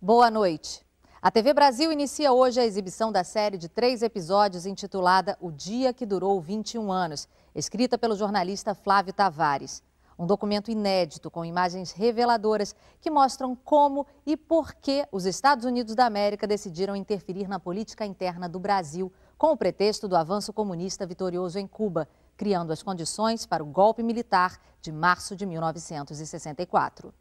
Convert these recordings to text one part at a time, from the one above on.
Boa noite. A TV Brasil inicia hoje a exibição da série de 3 episódios intitulada O Dia que Durou 21 Anos, escrita pelo jornalista Flávio Tavares. Um documento inédito com imagens reveladoras que mostram como e por que os Estados Unidos da América decidiram interferir na política interna do Brasil com o pretexto do avanço comunista vitorioso em Cuba, criando as condições para o golpe militar de março de 1964.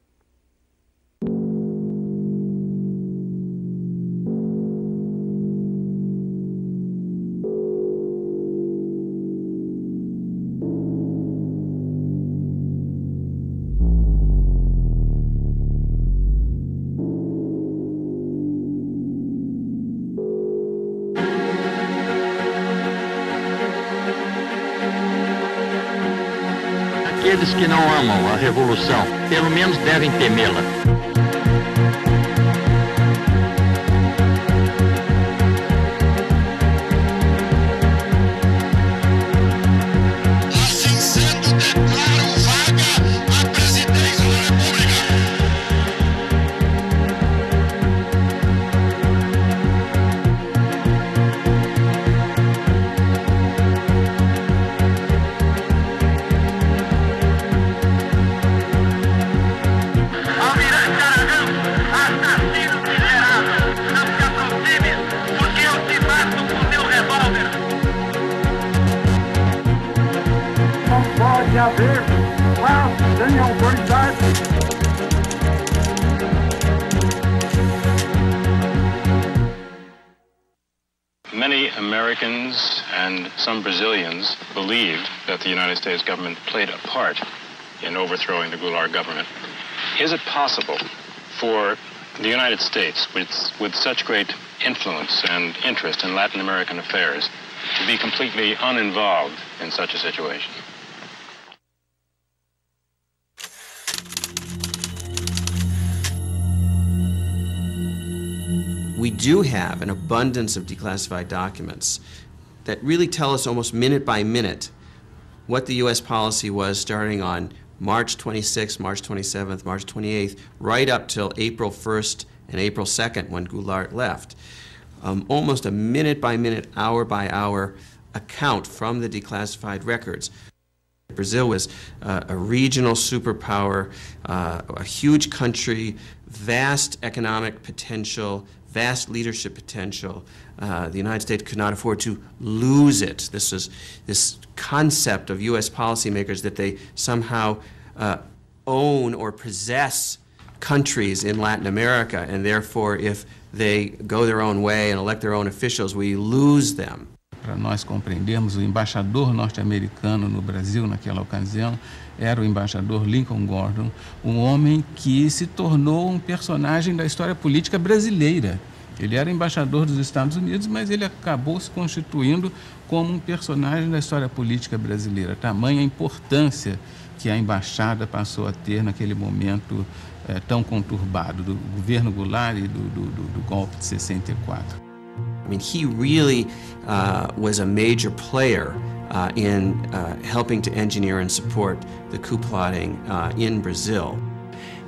Aqueles que não amam a revolução, pelo menos devem temê-la. Assim sendo, declaro vaga a presidência da República. Pode haver paz sem autoridade. Many Americans and some Brazilians believed that the United States government played a part in overthrowing the Goulart government. Is it possible for the United States, with such great influence and interest in Latin American affairs, to be completely uninvolved in such a situation? We do have an abundance of declassified documents that really tell us almost minute by minute what the U.S. policy was starting on March 26th, March 27th, March 28th, right up till April 1st and April 2nd when Goulart left. Almost a minute by minute, hour by hour account from the declassified records. Brazil was a regional superpower, a huge country, vast economic potential, vast leadership potential. The United States could not afford to lose it. This concept of U.S. policymakers that they somehow own or possess countries in Latin America, and therefore if they go their own way and elect their own officials, we lose them. Para nós compreendermos, o embaixador norte-americano no Brasil naquela ocasião era o embaixador Lincoln Gordon, um homem que se tornou um personagem da história política brasileira. Ele era embaixador dos Estados Unidos, mas ele acabou se constituindo como um personagem da história política brasileira. Tamanha a importância que a embaixada passou a ter naquele momento tão conturbado do governo Goulart e do golpe de 64. I mean, he really was a major player in helping to engineer and support the coup plotting in Brazil.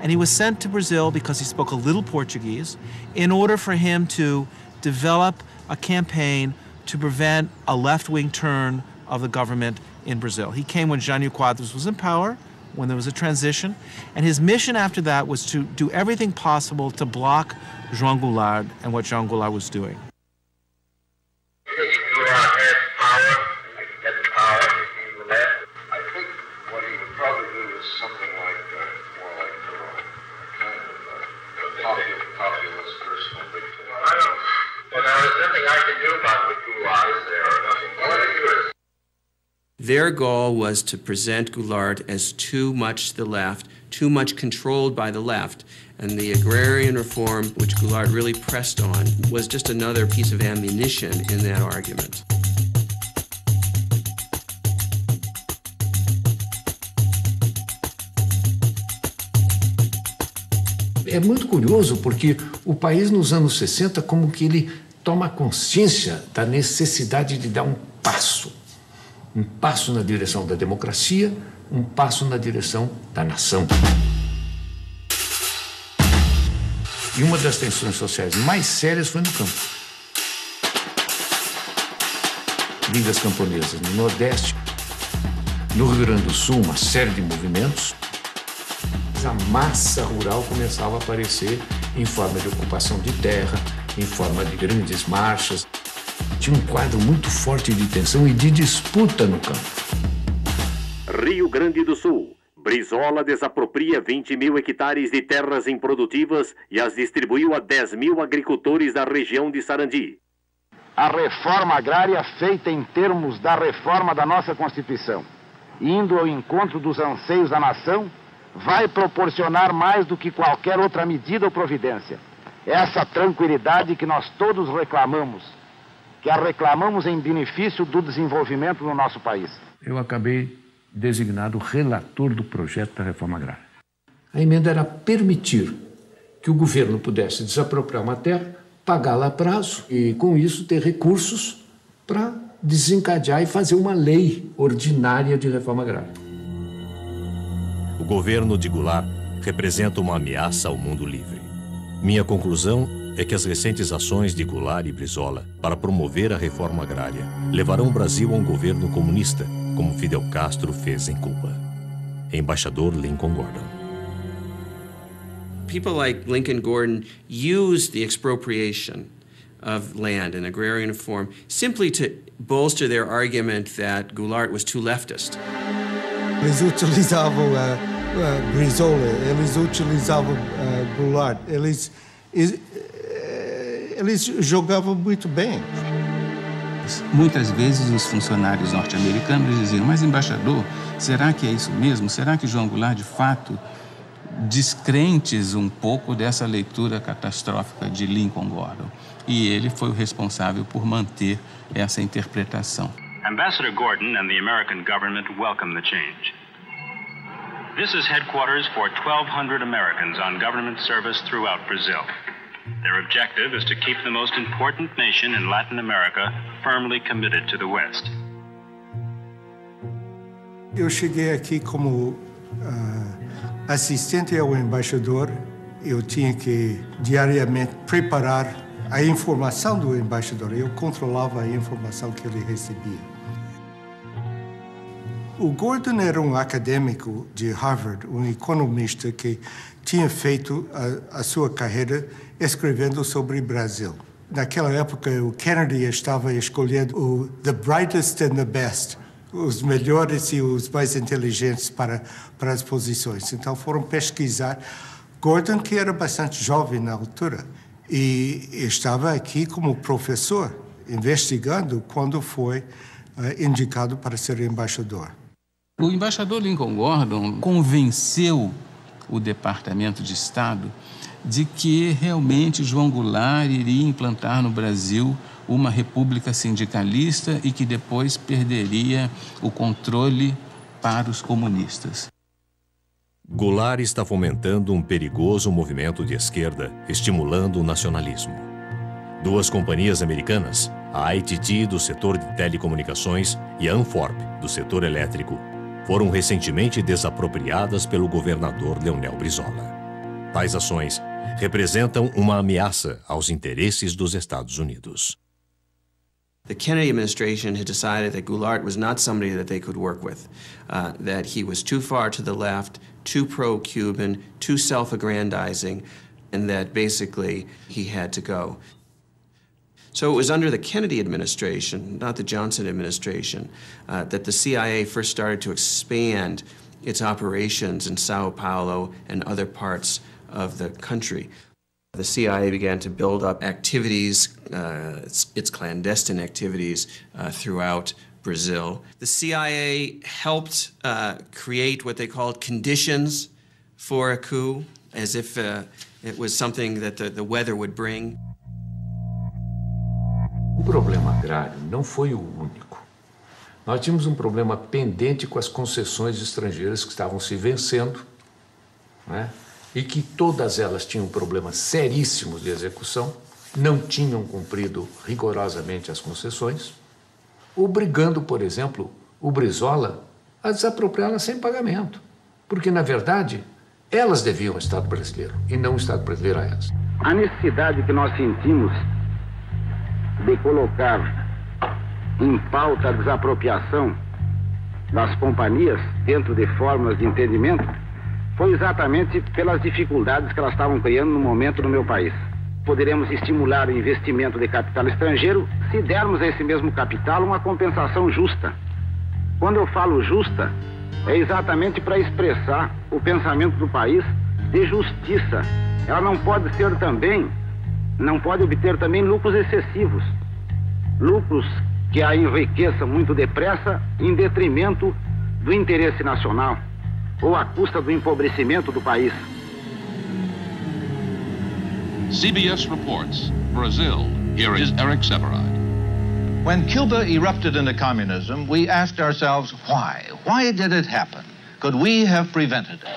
And he was sent to Brazil because he spoke a little Portuguese in order for him to develop a campaign to prevent a left-wing turn of the government in Brazil. He came when Jânio Quadros was in power, when there was a transition, and his mission after that was to do everything possible to block João Goulart and what João Goulart was doing. Their goal was to present Goulart as too much to the left, too much controlled by the left, and the agrarian reform, which Goulart really pressed on, was just another piece of ammunition in that argument. É muito curioso porque o país nos anos 60 como que ele toma consciência da necessidade de dar um passo na direção da democracia, um passo na direção da nação. E uma das tensões sociais mais sérias foi no campo. Ligas camponesas no Nordeste, no Rio Grande do Sul, uma série de movimentos. A massa rural começava a aparecer em forma de ocupação de terra, em forma de grandes marchas. Tinha um quadro muito forte de tensão e de disputa no campo. Rio Grande do Sul. Brizola desapropria 20 mil hectares de terras improdutivas e as distribuiu a 10 mil agricultores da região de Sarandi. A reforma agrária feita em termos da reforma da nossa Constituição, indo ao encontro dos anseios da nação, vai proporcionar mais do que qualquer outra medida ou providência essa tranquilidade que nós todos reclamamos, que a reclamamos em benefício do desenvolvimento do nosso país. Eu acabei designado relator do projeto da reforma agrária. A emenda era permitir que o governo pudesse desapropriar uma terra, pagá-la a prazo e, com isso, ter recursos para desencadear e fazer uma lei ordinária de reforma agrária. O governo de Goulart representa uma ameaça ao mundo livre. Minha conclusão é que as recentes ações de Goulart e Brizola para promover a reforma agrária levarão o Brasil a um governo comunista, como Fidel Castro fez em Cuba. Embaixador Lincoln Gordon. People like Lincoln Gordon used the expropriation of land in agrarian form simply to bolster their argument that Goulart was too leftist. Eles utilizavam Brizola, eles utilizavam Goulart, eles jogavam muito bem. Muitas vezes os funcionários norte-americanos diziam, mas embaixador, será que é isso mesmo? Será que João Goulart, de fato, descrentes um pouco dessa leitura catastrófica de Lincoln Gordon? E ele foi o responsável por manter essa interpretação. Ambassador Gordon and the American government welcome the change. This is headquarters for 1,200 Americans on government service throughout Brazil. Their objective is to keep the most important nation in Latin America firmly committed to the West. Eu cheguei aqui como assistente ao embaixador. Eu tinha que diariamente preparar a informação do embaixador. Eu controlava a informação que ele recebia. O Gordon era um acadêmico de Harvard, um economista que tinha feito a sua carreira escrevendo sobre o Brasil. Naquela época, o Kennedy estava escolhendo o the brightest and the best, os melhores e os mais inteligentes para as posições. Então, foram pesquisar. Gordon, que era bastante jovem na altura, e estava aqui como professor, investigando quando foi indicado para ser embaixador. O embaixador Lincoln Gordon convenceu o Departamento de Estado de que realmente João Goulart iria implantar no Brasil uma república sindicalista e que depois perderia o controle para os comunistas. Goulart está fomentando um perigoso movimento de esquerda, estimulando o nacionalismo. Duas companhias americanas, a ITT do setor de telecomunicações e a Anforp do setor elétrico, foram recentemente desapropriadas pelo governador Leonel Brizola. Tais ações representam uma ameaça aos interesses dos Estados Unidos. The Kennedy administration had decided that Goulart was not somebody that they could work with, that he was too far to the left, too pro-Cuban, too self-aggrandizing, and that basically he had to go. So it was under the Kennedy administration, not the Johnson administration, that the CIA first started to expand its operations in Sao Paulo and other parts of the country. The CIA began to build up activities, its clandestine activities throughout Brazil. The CIA helped create what they called conditions for a coup, as if it was something that the weather would bring. O problema agrário não foi o único. Nós tínhamos um problema pendente com as concessões estrangeiras que estavam se vencendo, né? E que todas elas tinham problemas seríssimos de execução, não tinham cumprido rigorosamente as concessões, obrigando, por exemplo, o Brizola a desapropriá-las sem pagamento. Porque, na verdade, Elas deviam o Estado brasileiro e não o Estado brasileiro a elas. A necessidade que nós sentimos de colocar em pauta a desapropriação das companhias dentro de fórmulas de entendimento foi exatamente pelas dificuldades que elas estavam criando no momento no meu país. Poderemos estimular o investimento de capital estrangeiro se dermos a esse mesmo capital uma compensação justa. Quando eu falo justa, é exatamente para expressar o pensamento do país de justiça. Ela não pode obter também lucros excessivos, lucros que a enriqueçam muito depressa em detrimento do interesse nacional ou à custa do empobrecimento do país. CBS reports, Brazil. Here is Eric Severide. When Cuba erupted into communism, we asked ourselves why. Why did it happen? Could we have prevented it?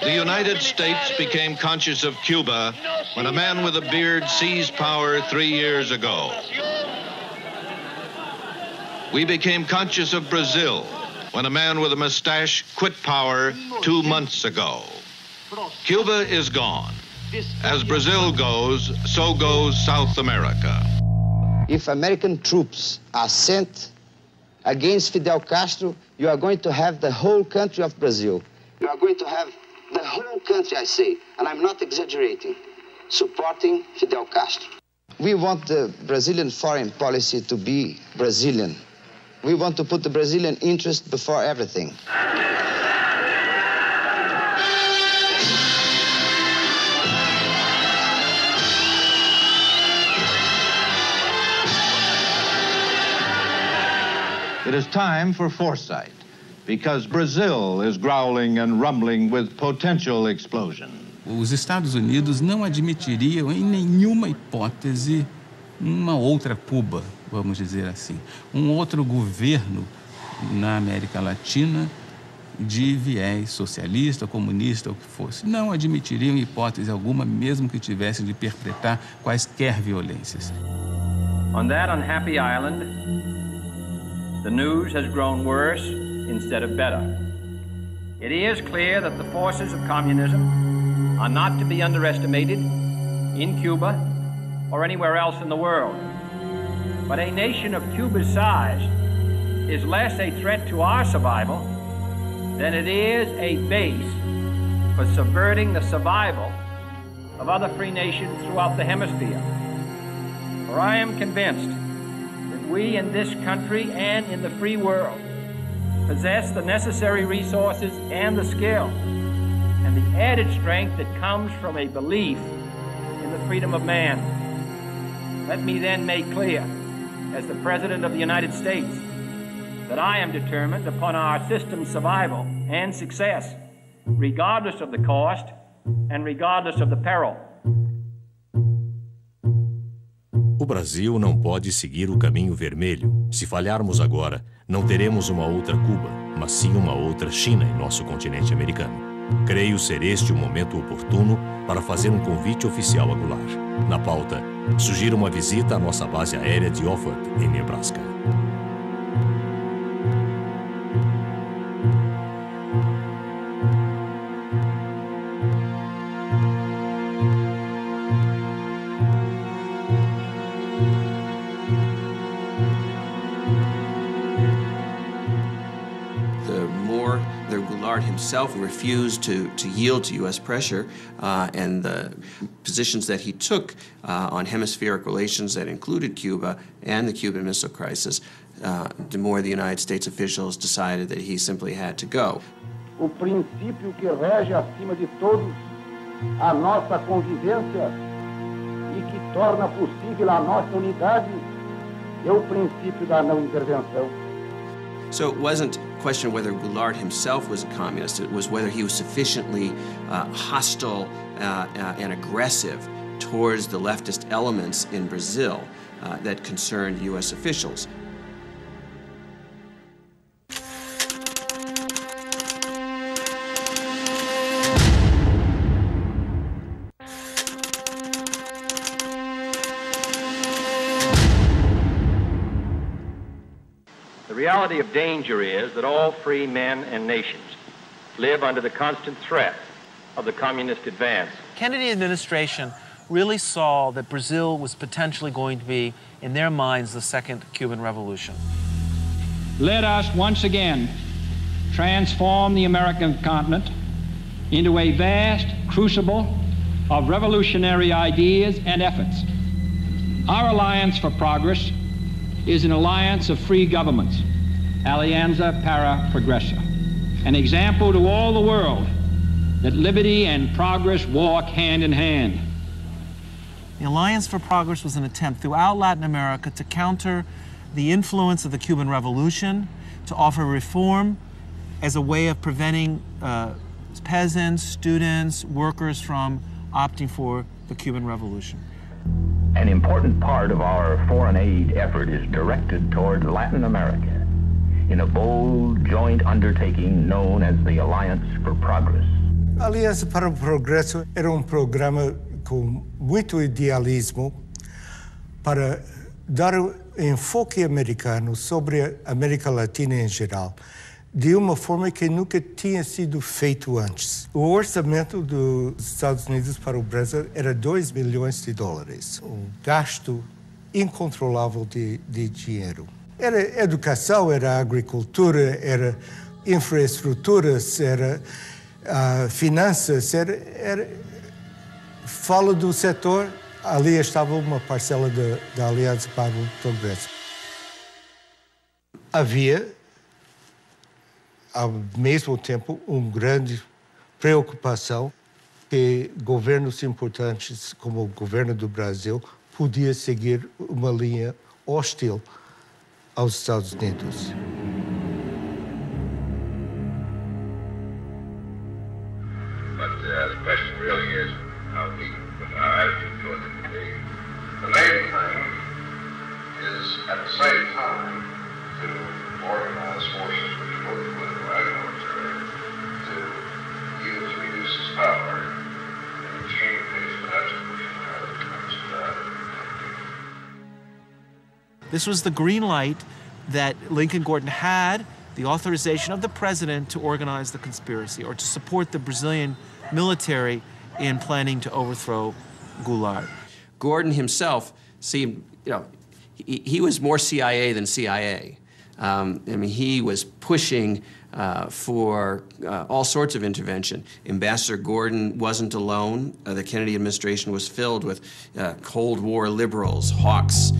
The United States became conscious of Cuba when a man with a beard seized power 3 years ago. We became conscious of Brazil when a man with a mustache quit power 2 months ago. Cuba is gone. As Brazil goes, so goes South America. If American troops are sent against Fidel Castro, you are going to have the whole country of Brazil. You are going to have the whole country, I say, and I'm not exaggerating, supporting Fidel Castro. We want the Brazilian foreign policy to be Brazilian. We want to put the Brazilian interest before everything. It is time for foresight, because Brazil is growling and rumbling with potential explosion. Os Estados Unidos não admitiriam em nenhuma hipótese uma outra Cuba, vamos dizer assim, um outro governo na América Latina de viés socialista, comunista, o que fosse. Não admitiriam em hipótese alguma, mesmo que tivessem de perpetrar quaisquer violências. On that unhappy island, the news has grown worse instead of better. It is clear that the forces of communism are not to be underestimated in Cuba or anywhere else in the world. But a nation of Cuba's size is less a threat to our survival than it is a base for subverting the survival of other free nations throughout the hemisphere. For I am convinced that we in this country and in the free world possess the necessary resources and the skill and the added strength that comes from a belief in the freedom of man. Let me then make clear, as the President of the United States, that I am determined upon our system's survival and success, regardless of the cost and regardless of the peril. O Brasil não pode seguir o caminho vermelho. Se falharmos agora, não teremos uma outra Cuba, mas sim uma outra China em nosso continente americano. Creio ser este o momento oportuno para fazer um convite oficial a Goulart. Na pauta, sugiro uma visita à nossa base aérea de Offutt, em Nebraska. Himself refused to yield to U.S. pressure, and the positions that he took on hemispheric relations that included Cuba and the Cuban Missile Crisis, the more the United States officials decided that he simply had to go. O princípio que rege acima de todos a nossa convivência e que torna possível a nossa unidade é o princípio da não intervenção. So it wasn't a question whether Goulart himself was a communist, it was whether he was sufficiently hostile and aggressive towards the leftist elements in Brazil that concerned U.S. officials. The reality of danger is that all free men and nations live under the constant threat of the communist advance. Kennedy administration really saw that Brazil was potentially going to be, in their minds, the second Cuban Revolution. Let us once again transform the American continent into a vast crucible of revolutionary ideas and efforts. Our Alliance for Progress is an alliance of free governments, Alianza para Progresso, an example to all the world that liberty and progress walk hand in hand. The Alliance for Progress was an attempt throughout Latin America to counter the influence of the Cuban Revolution, to offer reform as a way of preventing peasants, students, workers from opting for the Cuban Revolution. An important part of our foreign aid effort is directed toward Latin America in a bold joint undertaking known as the Alliance for Progress. A Aliança para o Progresso era programa com muito idealismo para dar enfoque americano sobre a América Latina em geral, de uma forma que nunca tinha sido feito antes. O orçamento dos Estados Unidos para o Brasil era $2 milhões, gasto incontrolável de dinheiro. Era educação, era agricultura, era infraestruturas, era finanças, fala do setor, ali estava uma parcela da Aliança para o Progresso. Havia, ao mesmo tempo, uma grande preocupação que governos importantes, como o governo do Brasil, podia seguir uma linha hostil aos Estados Unidos. The question really is how we put our attitude towards it today. The main thing is, at the same time, to organize forces which both political and military to use reduce its power in extreme cases, but that's pushing how it comes to that. This was the green light that Lincoln Gordon had, the authorization of the president to organize the conspiracy or to support the Brazilian military in planning to overthrow Goulart. Gordon himself seemed, he was more CIA than CIA. I mean, he was pushing for all sorts of intervention. Ambassador Gordon wasn't alone. The Kennedy administration was filled with Cold War liberals, hawks.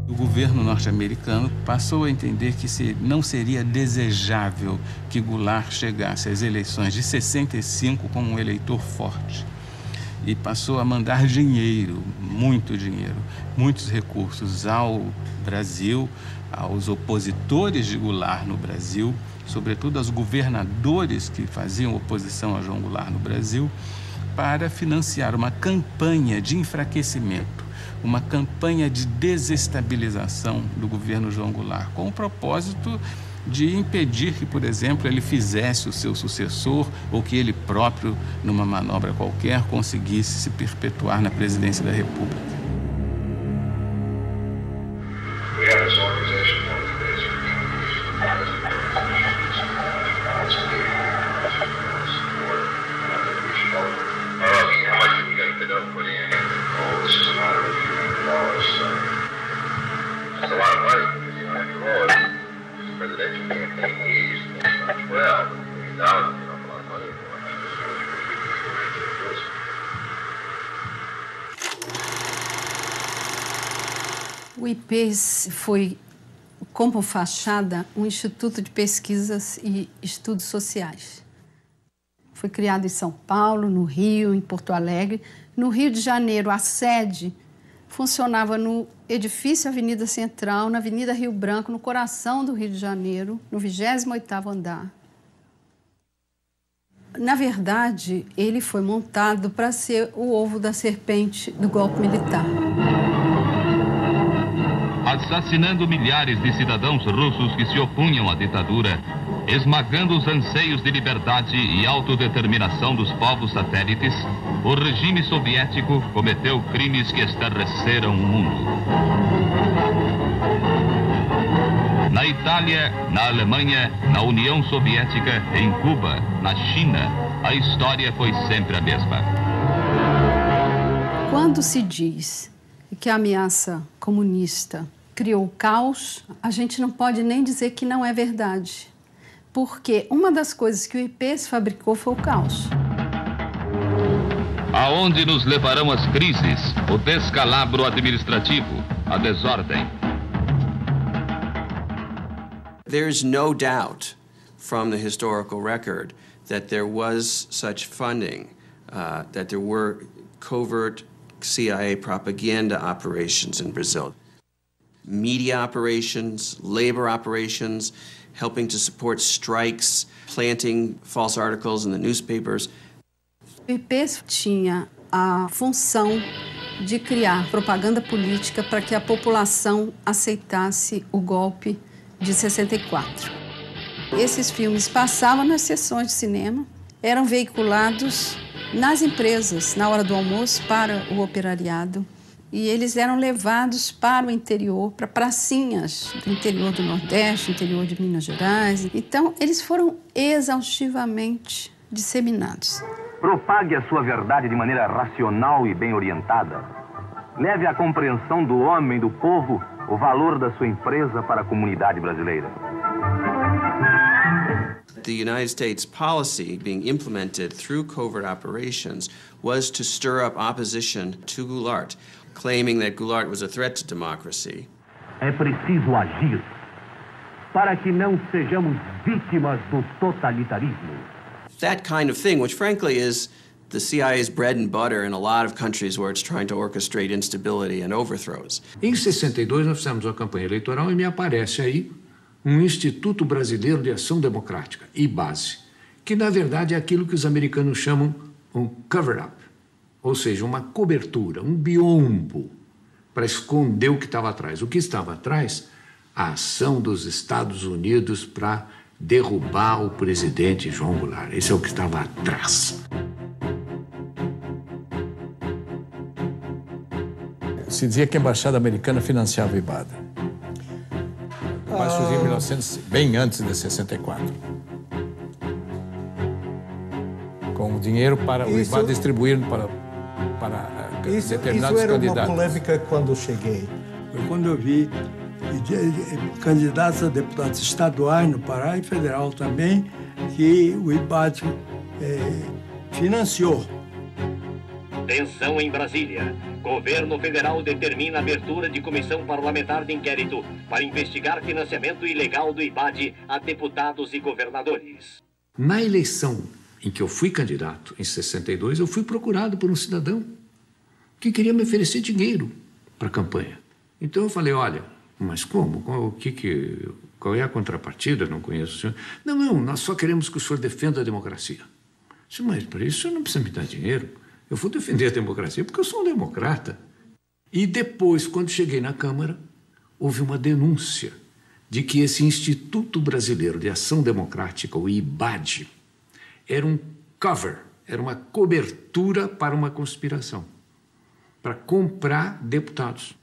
O governo norte-americano passou a entender que não seria desejável que Goulart chegasse às eleições de 65 como um eleitor forte. E passou a mandar dinheiro, muitos recursos ao Brasil, aos opositores de Goulart no Brasil, sobretudo aos governadores que faziam oposição a João Goulart no Brasil, para financiar uma campanha de enfraquecimento, uma campanha de desestabilização do governo João Goulart, com o propósito de impedir que, por exemplo, ele fizesse o seu sucessor ou que ele próprio, numa manobra qualquer, conseguisse se perpetuar na presidência da República. O IP foi, como fachada, um instituto de pesquisas e estudos sociais. Foi criado em São Paulo, no Rio, em Porto Alegre. No Rio de Janeiro, a sede funcionava no edifício Avenida Central, na Avenida Rio Branco, no coração do Rio de Janeiro, no 28º andar. Na verdade, ele foi montado para ser o ovo da serpente do golpe militar. Assassinando milhares de cidadãos russos que se opunham à ditadura, esmagando os anseios de liberdade e autodeterminação dos povos satélites, o regime soviético cometeu crimes que estarreceram o mundo. Na Na Itália, na Alemanha, na União Soviética, em Cuba, na China, a história foi sempre a mesma. Quando se diz que a ameaça comunista criou caos, a gente não pode nem dizer que não é verdade. Porque uma das coisas que o IPES fabricou foi o caos. Aonde nos levarão as crises, o descalabro administrativo, a desordem? There's no doubt from the historical record that there was such funding, that there were covert CIA propaganda operations in Brazil. Media operations, labor operations, helping to support strikes, planting false articles in the newspapers. O IPES tinha a função de criar propaganda política para que a população aceitasse o golpe de 64. Esses filmes passavam nas sessões de cinema, eram veiculados nas empresas, na hora do almoço, para o operariado. E eles eram levados para o interior, para pracinhas do interior do Nordeste, interior de Minas Gerais. Então, eles foram exaustivamente disseminados. Propague a sua verdade de maneira racional e bem orientada. Leve à compreensão do homem, do povo, o valor da sua empresa para a comunidade brasileira. The United States policy being implemented through covert operations was to stir up opposition to Goulart, claiming that Goulart was a threat to democracy. É preciso agir para que não sejamos vítimas do totalitarismo. That kind of thing, which frankly is the CIA's bread and butter in a lot of countries where it's trying to orchestrate instability and overthrows. Em 62 nós fizemos uma campanha eleitoral e me aparece aí um Instituto Brasileiro de Ação Democrática, IBASE, que na verdade é aquilo que os americanos chamam um cover-up, ou seja, uma cobertura, um biombo, para esconder o que estava atrás. O que estava atrás? A ação dos Estados Unidos para derrubar o presidente João Goulart. Esse é o que estava atrás. Se dizia que a embaixada americana financiava o IBAD. Mas surgiu em 1900, bem antes de 64. Com o dinheiro para o IBAD distribuir para determinados isso era candidatos. Uma polêmica quando eu cheguei. Foi quando eu vi candidatos a deputados estaduais no Pará e federal também, que o IBAD financiou. Tensão em Brasília. Governo federal determina a abertura de comissão parlamentar de inquérito para investigar financiamento ilegal do IBAD a deputados e governadores. Na eleição em que eu fui candidato, em 62, eu fui procurado por um cidadão que queria me oferecer dinheiro para a campanha. Então eu falei, olha, mas como? Qual é a contrapartida? Não conheço o senhor. Não, nós só queremos que o senhor defenda a democracia. Eu disse, mas para isso o senhor não precisa me dar dinheiro. Eu vou defender a democracia porque eu sou um democrata. E depois, quando cheguei na Câmara, houve uma denúncia de que esse Instituto Brasileiro de Ação Democrática, o IBAD, era um cover, era uma cobertura para uma conspiração, para comprar deputados.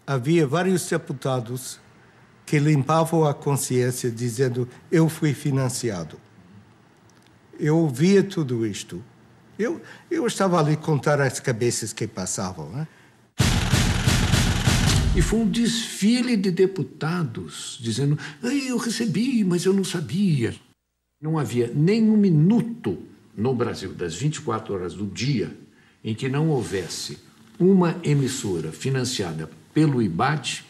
Havia vários deputados que limpavam a consciência dizendo eu fui financiado. Eu ouvia tudo isto. Eu estava ali a contar as cabeças que passavam, né? E foi um desfile de deputados dizendo, eu recebi, mas eu não sabia. Não havia nem um minuto no Brasil, das 24 horas do dia, em que não houvesse uma emissora financiada pelo IBAD,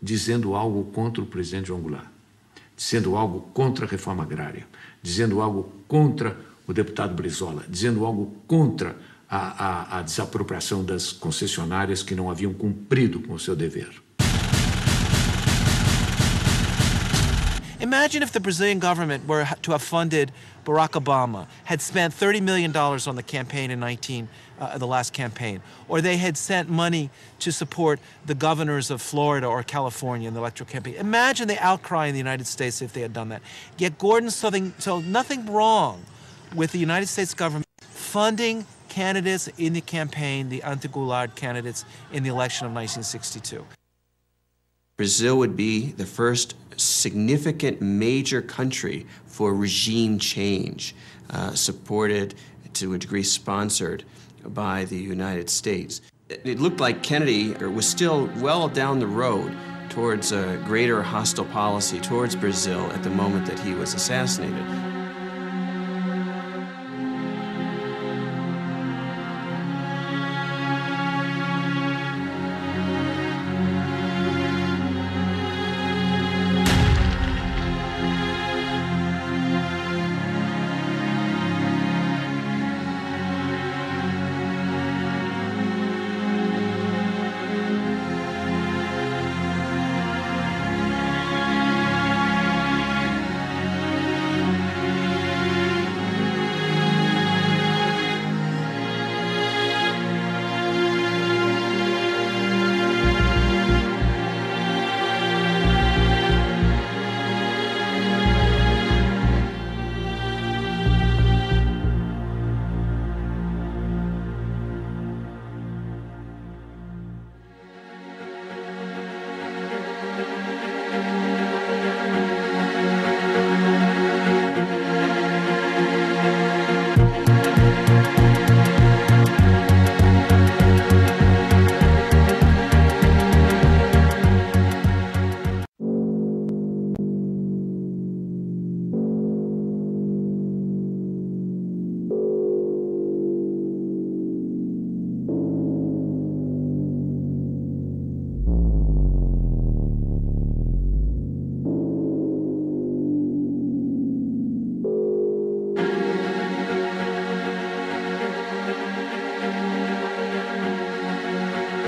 dizendo algo contra o presidente João Goulart, dizendo algo contra a reforma agrária, dizendo algo contra o deputado Brizola, dizendo algo contra a desapropriação das concessionárias que não haviam cumprido com o seu dever. Imagine if the Brazilian government were to have funded Barack Obama, had spent $30 million on the campaign in the last campaign, or they had sent money to support the governors of Florida or California in the electoral campaign. Imagine the outcry in the United States if they had done that. Yet Gordon saw nothing wrong with the United States government funding candidates in the campaign, the anti-Goulart candidates in the election of 1962. Brazil would be the first significant major country for regime change, supported to a degree sponsored by the United States. It looked like Kennedy was still well down the road towards a greater hostile policy towards Brazil at the moment that he was assassinated.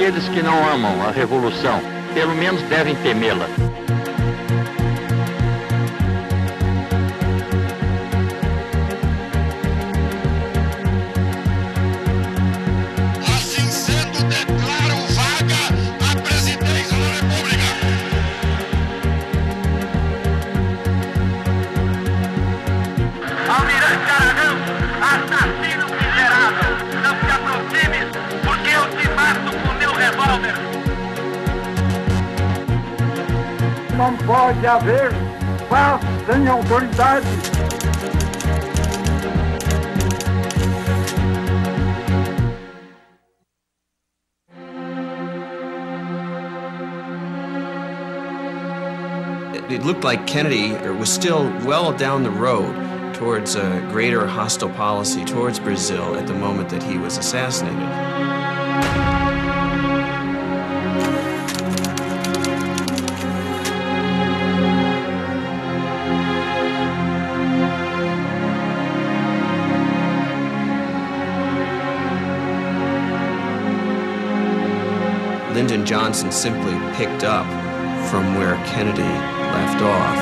Aqueles que não amam a revolução, pelo menos devem temê-la. Assim sendo, declaro vaga a presidência da República. Almirante Aragão, assassino miserável, não se aproxime, porque eu te mato com meu revólver. Não pode haver paz sem autoridade. It looked like Kennedy was still well down the road towards a greater hostile policy towards Brazil at the moment that he was assassinated. Lyndon Johnson simply picked up from where Kennedy left off.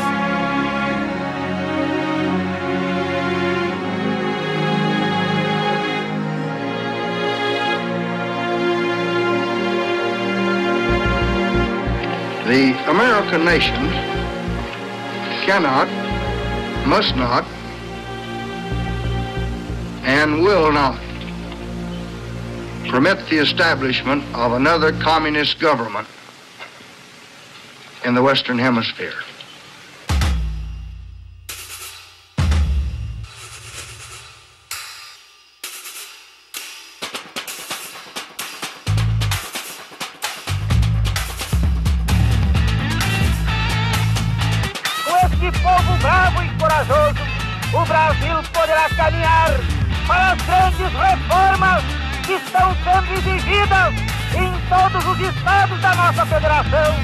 The American nation cannot, must not, and will not permit the establishment of another communist government in the Western Hemisphere. Com este povo bravo e corajoso, o Brasil poderá caminhar para as grandes reformas que estão sendo exigidas em todos os estados da nossa federação.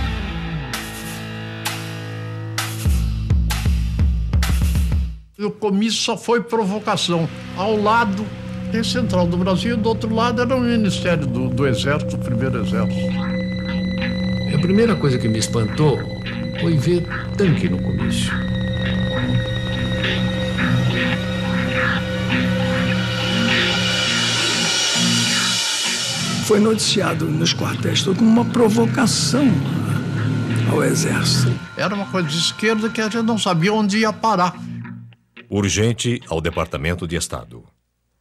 O comício só foi provocação. Ao lado tem Central do Brasil, do outro lado era o Ministério do Exército, o Primeiro Exército. A primeira coisa que me espantou foi ver tanque no comício. Foi noticiado nos quartéis como uma provocação ao Exército. Era uma coisa de esquerda que a gente não sabia onde ia parar. Urgente ao Departamento de Estado.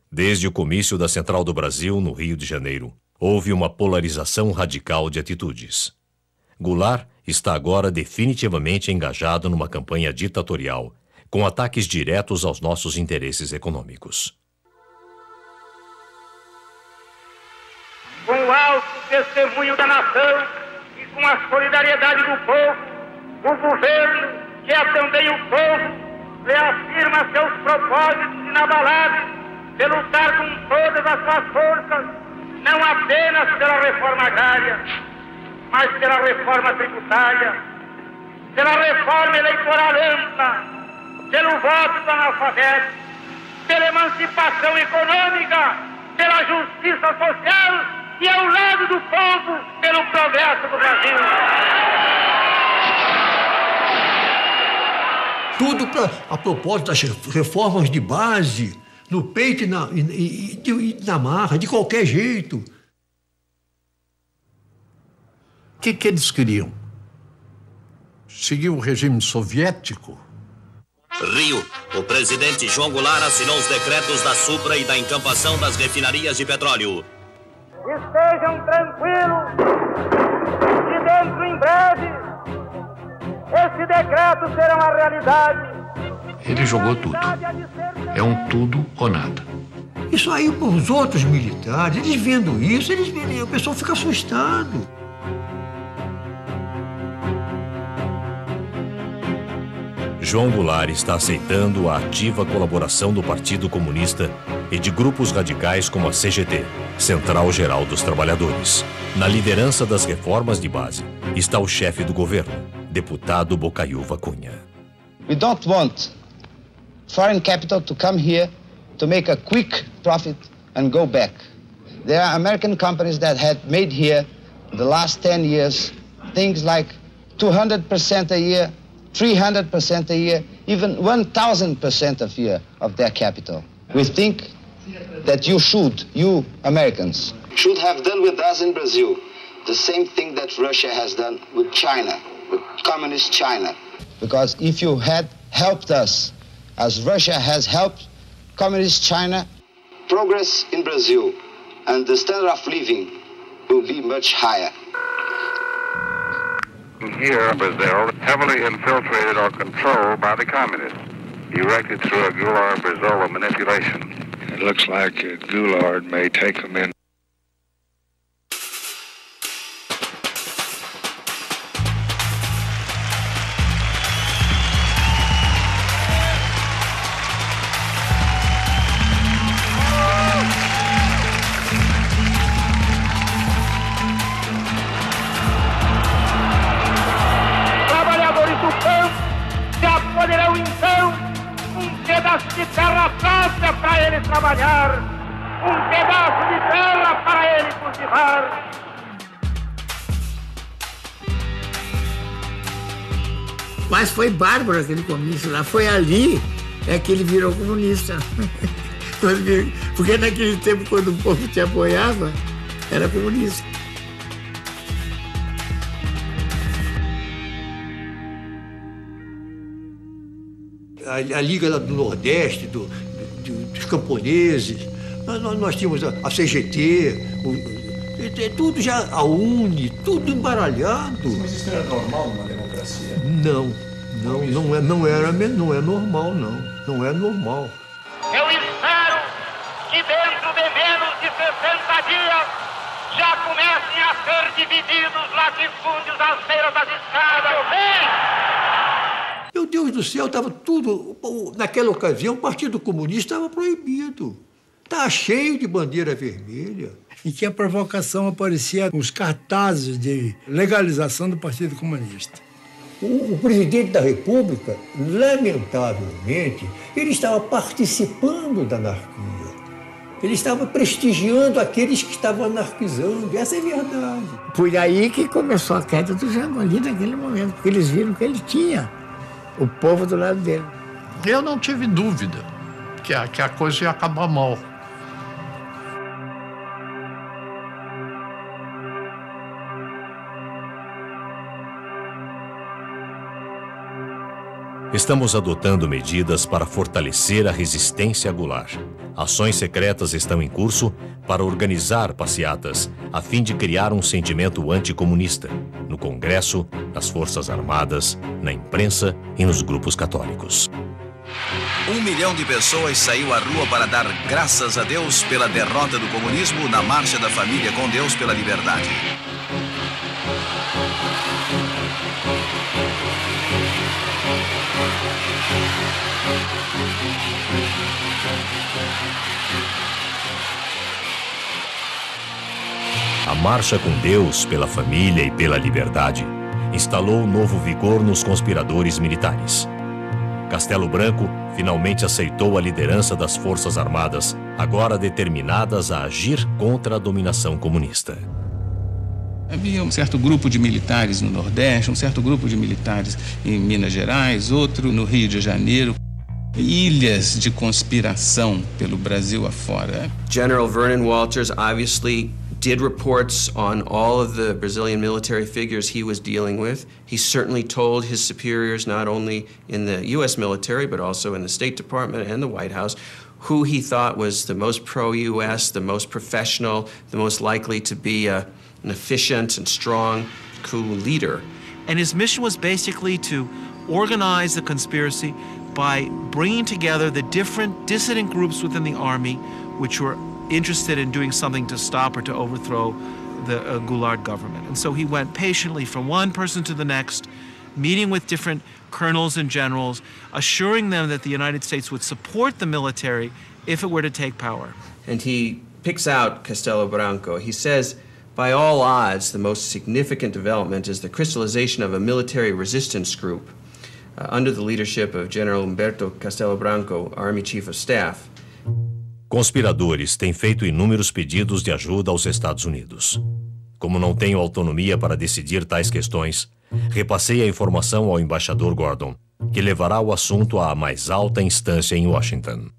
Desde o comício da Central do Brasil, no Rio de Janeiro, houve uma polarização radical de atitudes. Goulart está agora definitivamente engajado numa campanha ditatorial, com ataques diretos aos nossos interesses econômicos. Com o alto testemunho da nação e com a solidariedade do povo, o governo, que é também o povo, reafirma seus propósitos inabaláveis de lutar com todas as suas forças, não apenas pela reforma agrária, mas pela reforma tributária, pela reforma eleitoral ampla, pelo voto do analfabeto, pela emancipação econômica, pela justiça social e ao lado do povo, pelo progresso do Brasil. Tudo a propósito das reformas de base, no peito e na marra, de qualquer jeito. O que eles queriam? Seguir o regime soviético? Rio, o presidente João Goulart assinou os decretos da Supra e da encampação das refinarias de petróleo. Estejam tranquilos, que dentro em breve, esse decreto será uma realidade. Ele jogou tudo. É um tudo ou nada. Isso aí para os outros militares, eles vendo isso, o pessoal fica assustado. João Goulart está aceitando a ativa colaboração do Partido Comunista e de grupos radicais como a CGT, Central Geral dos Trabalhadores. Na liderança das reformas de base está o chefe do governo, deputado Bocaiúva Cunha. We don't want foreign capital to come here to make a quick profit and go back. There are American companies that had made here in the last 10 years things like 200% a year, 300% a year, even 1,000% a year of their capital. We think that you Americans, should have done with us in Brazil the same thing that Russia has done with China, with communist China. Because if you had helped us, as Russia has helped communist China, progress in Brazil and the standard of living will be much higher. Here, Brazil, heavily infiltrated or controlled by the communists, erected through a Goulart-Brizola manipulation. It looks like Goulart may take them in. Poderão então pedaço de terra própria para ele trabalhar, pedaço de terra para ele cultivar. Mas foi bárbaro aquele comício lá, foi ali que ele virou comunista. Porque naquele tempo, quando o povo te apoiava, era comunista. A Liga do Nordeste, dos camponeses, nós tínhamos a CGT, tudo já, a UNE, tudo embaralhado. Mas isso era normal numa democracia? Não é normal, não. Não é normal. Eu espero que dentro de menos de 60 dias já comecem a ser divididos latifúndios às beiras das estradas. Meu Deus do céu, estava tudo... Naquela ocasião, o Partido Comunista estava proibido. Estava cheio de bandeira vermelha. E que a provocação aparecia nos cartazes de legalização do Partido Comunista. O presidente da República, lamentavelmente, ele estava participando da anarquia. Ele estava prestigiando aqueles que estavam anarquizando. Essa é a verdade. Foi aí que começou a queda do Jango, ali naquele momento, porque eles viram que ele tinha o povo do lado dele. Eu não tive dúvida que a coisa ia acabar mal. Estamos adotando medidas para fortalecer a resistência a Goulart. Ações secretas estão em curso para organizar passeatas a fim de criar um sentimento anticomunista no Congresso, nas Forças Armadas, na imprensa e nos grupos católicos. 1 milhão de pessoas saiu à rua para dar graças a Deus pela derrota do comunismo na Marcha da Família com Deus pela Liberdade. A Marcha com Deus pela Família e pela Liberdade instalou novo vigor nos conspiradores militares. Castelo Branco finalmente aceitou a liderança das Forças Armadas, agora determinadas a agir contra a dominação comunista. Havia um certo grupo de militares no Nordeste, um certo grupo de militares em Minas Gerais, outro no Rio de Janeiro. Ilhas de conspiração pelo Brasil afora. General Vernon Walters obviously did reports on all of the Brazilian military figures he was dealing with. He certainly told his superiors, not only in the U.S. military, but also in the State Department and the White House, who he thought was the most pro-U.S., the most professional, the most likely to be an efficient and strong coup leader. And his mission was basically to organize the conspiracy by bringing together the different dissident groups within the army which were interested in doing something to stop or to overthrow the Goulart government. And so he went patiently from one person to the next, meeting with different colonels and generals, assuring them that the United States would support the military if it were to take power. And he picks out Castelo Branco. He says, by all odds, the most significant development is the crystallization of a military resistance group under the leadership of General Humberto Castelo Branco, Army Chief of Staff. Conspiradores têm feito inúmeros pedidos de ajuda aos Estados Unidos. Como não tenho autonomia para decidir tais questões, repassei a informação ao embaixador Gordon, que levará o assunto à mais alta instância em Washington.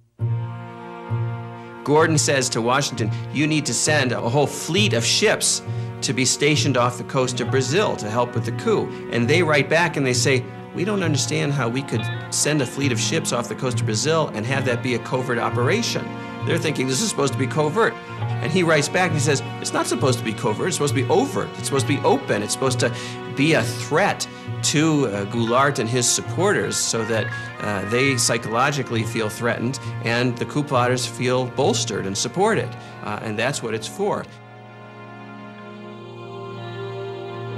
Gordon says to Washington, you need to send a whole fleet of ships to be stationed off the coast of Brazil to help with the coup. And they write back and they say, we don't understand how we could send a fleet of ships off the coast of Brazil and have that be a covert operation. They're thinking this is supposed to be covert. And he writes back and he says, it's not supposed to be covert, it's supposed to be overt, it's supposed to be open, it's supposed to be a threat to Goulart and his supporters so that they psychologically feel threatened and the coup plotters feel bolstered and supported. And that's what it's for.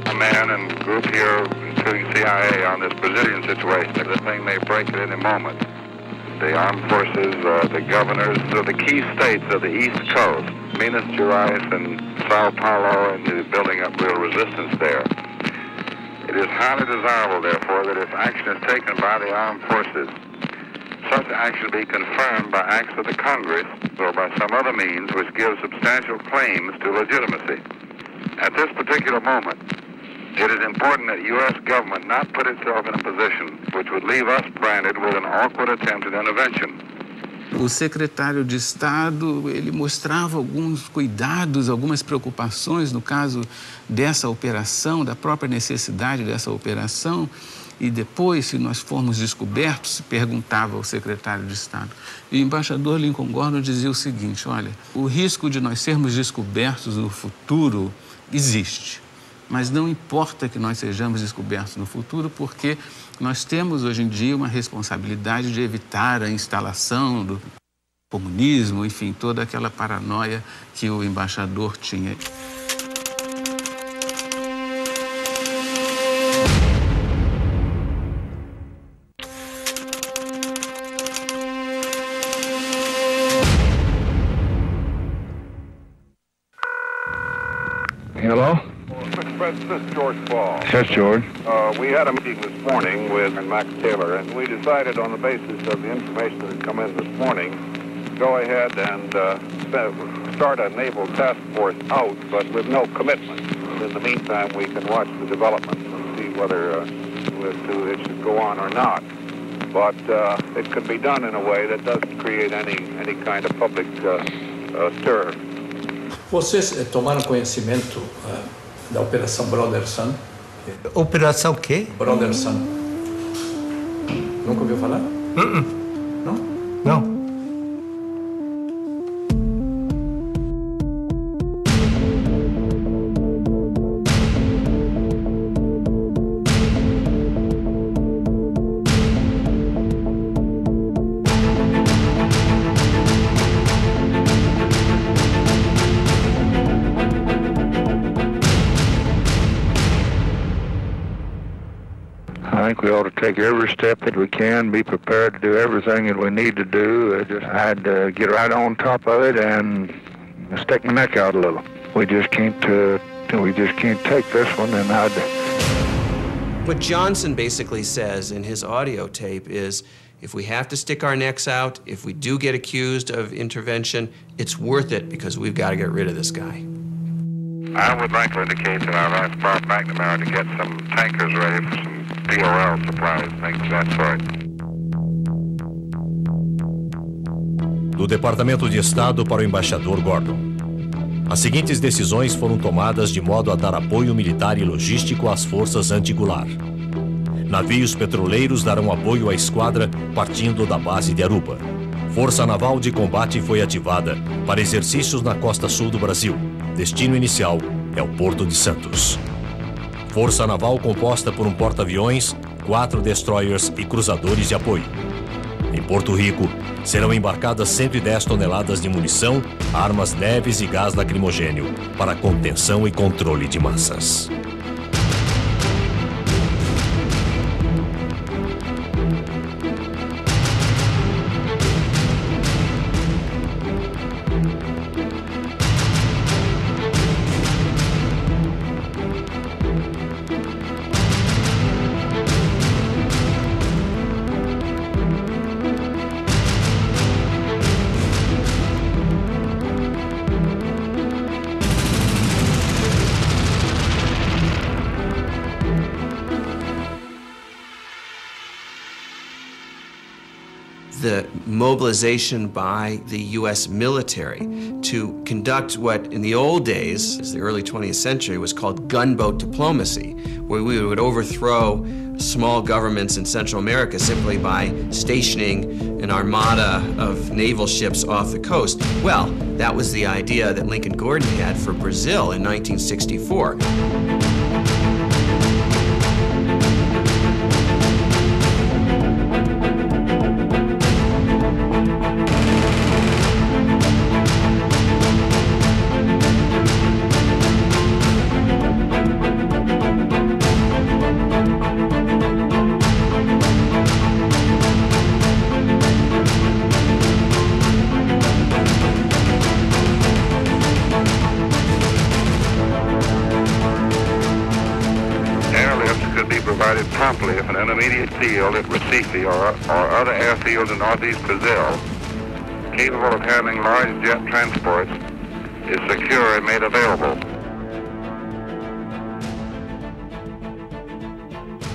A man and group here, including CIA, on this Brazilian situation. The thing may break at any moment. The armed forces, the governors of the key states of the East Coast, Minas Gerais and Sao Paulo, and building up real resistance there. It is highly desirable, therefore, that if action is taken by the armed forces, such action be confirmed by acts of the Congress or by some other means which give substantial claims to legitimacy. At this particular moment, it is important that the U.S. government not put itself in a position which would leave us branded with an awkward attempt at intervention. O secretário de Estado, ele mostrava alguns cuidados, algumas preocupações no caso dessa operação, da própria necessidade dessa operação. E depois, se nós formos descobertos, se perguntava ao secretário de Estado. E o embaixador Lincoln Gordon dizia o seguinte, olha, o risco de nós sermos descobertos no futuro existe. Mas não importa que nós sejamos descobertos no futuro, porque nós temos hoje em dia uma responsabilidade de evitar a instalação do comunismo, enfim, toda aquela paranoia que o embaixador tinha. Hello? This is George Ball. Yes, George. We had a meeting this morning with Max Taylor, and we decided on the basis of the information that had come in this morning, go ahead and start a naval task force out, but with no commitment. In the meantime, we can watch the developments and see whether it should go on or not. But it could be done in a way that doesn't create any kind of public stir. Vocês tomaram conhecimento da Operação Brother Sun? Operação o quê? Brother Sun. Nunca ouviu falar? Não? Não. think we ought to take every step that we can, be prepared to do everything that we need to do. I had to get right on top of it and stick my neck out a little. We just can't take this one, and What Johnson basically says in his audio tape is, if we have to stick our necks out, if we do get accused of intervention, it's worth it because we've got to get rid of this guy. I would like to indicate that I'd like to Bob McNamara to get some tankers ready for some POL supplies, things of that sort. Do Departamento de Estado para o embaixador Gordon. As seguintes decisões foram tomadas de modo a dar apoio militar e logístico às forças anti-Goulart. Navios petroleiros darão apoio à esquadra partindo da base de Aruba. Força Naval de Combate foi ativada para exercícios na costa sul do Brasil. Destino inicial é o Porto de Santos. Força Naval composta por um porta-aviões, 4 destroyers e cruzadores de apoio. Em Porto Rico, serão embarcadas 110 toneladas de munição, armas leves e gás lacrimogênio para contenção e controle de massas. The mobilization by the U.S. military to conduct what in the old days, as the early 20th century, was called gunboat diplomacy, where we would overthrow small governments in Central America simply by stationing an armada of naval ships off the coast. Well, that was the idea that Lincoln Gordon had for Brazil in 1964. Promptly if an intermediate field at Recife or other airfields in northeast Brazil, capable of handling large jet transports, is secure and made available.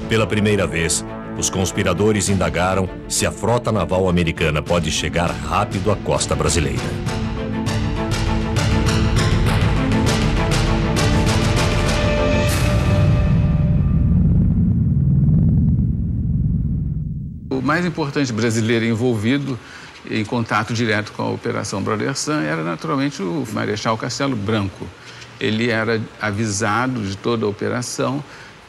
Pela primeira vez, os conspiradores indagaram se a frota naval americana pode chegar rápido à costa brasileira. O mais importante brasileiro envolvido em contato direto com a Operação Brother Sun era naturalmente o Marechal Castelo Branco. Ele era avisado de toda a operação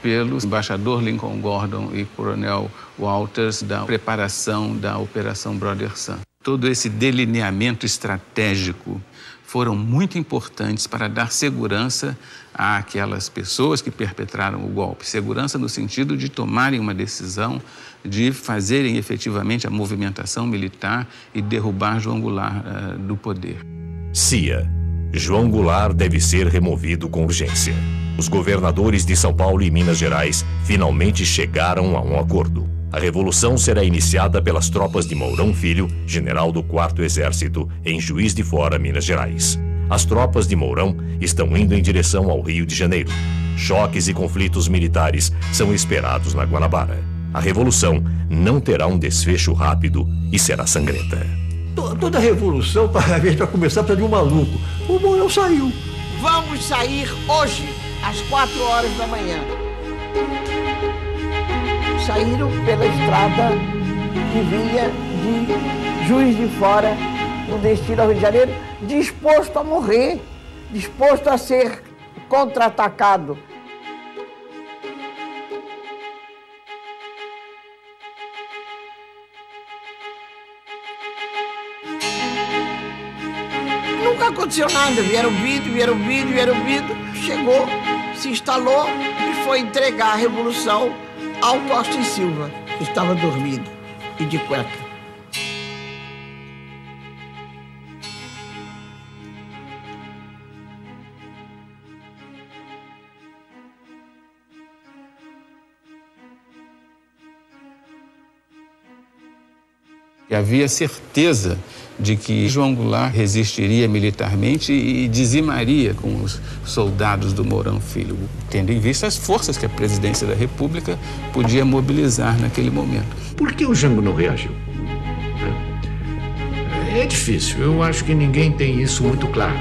pelo embaixador Lincoln Gordon e coronel Walters da preparação da Operação Brother Sun. Todo esse delineamento estratégico foram muito importantes para dar segurança àquelas pessoas que perpetraram o golpe. Segurança no sentido de tomarem uma decisão, de fazerem efetivamente a movimentação militar e derrubar João Goulart do poder. CIA. João Goulart deve ser removido com urgência. Os governadores de São Paulo e Minas Gerais finalmente chegaram a um acordo. A revolução será iniciada pelas tropas de Mourão Filho, general do 4º Exército, em Juiz de Fora, Minas Gerais. As tropas de Mourão estão indo em direção ao Rio de Janeiro. Choques e conflitos militares são esperados na Guanabara. A revolução não terá um desfecho rápido e será sangrenta. Toda revolução, para começar, precisa de um maluco. O Mourão saiu. Vamos sair hoje, às 4 horas da manhã. Saíram pela estrada que vinha de Juiz de Fora, no destino ao Rio de Janeiro, disposto a morrer, disposto a ser contra-atacado. Nunca aconteceu nada, vieram vídeo, chegou, se instalou e foi entregar a revolução ao Costa e Silva, que estava dormindo e de cueca. E havia certeza de que João Goulart resistiria militarmente e dizimaria com os soldados do Mourão Filho, tendo em vista as forças que a presidência da República podia mobilizar naquele momento. Por que o Jango não reagiu? É difícil, eu acho que ninguém tem isso muito claro.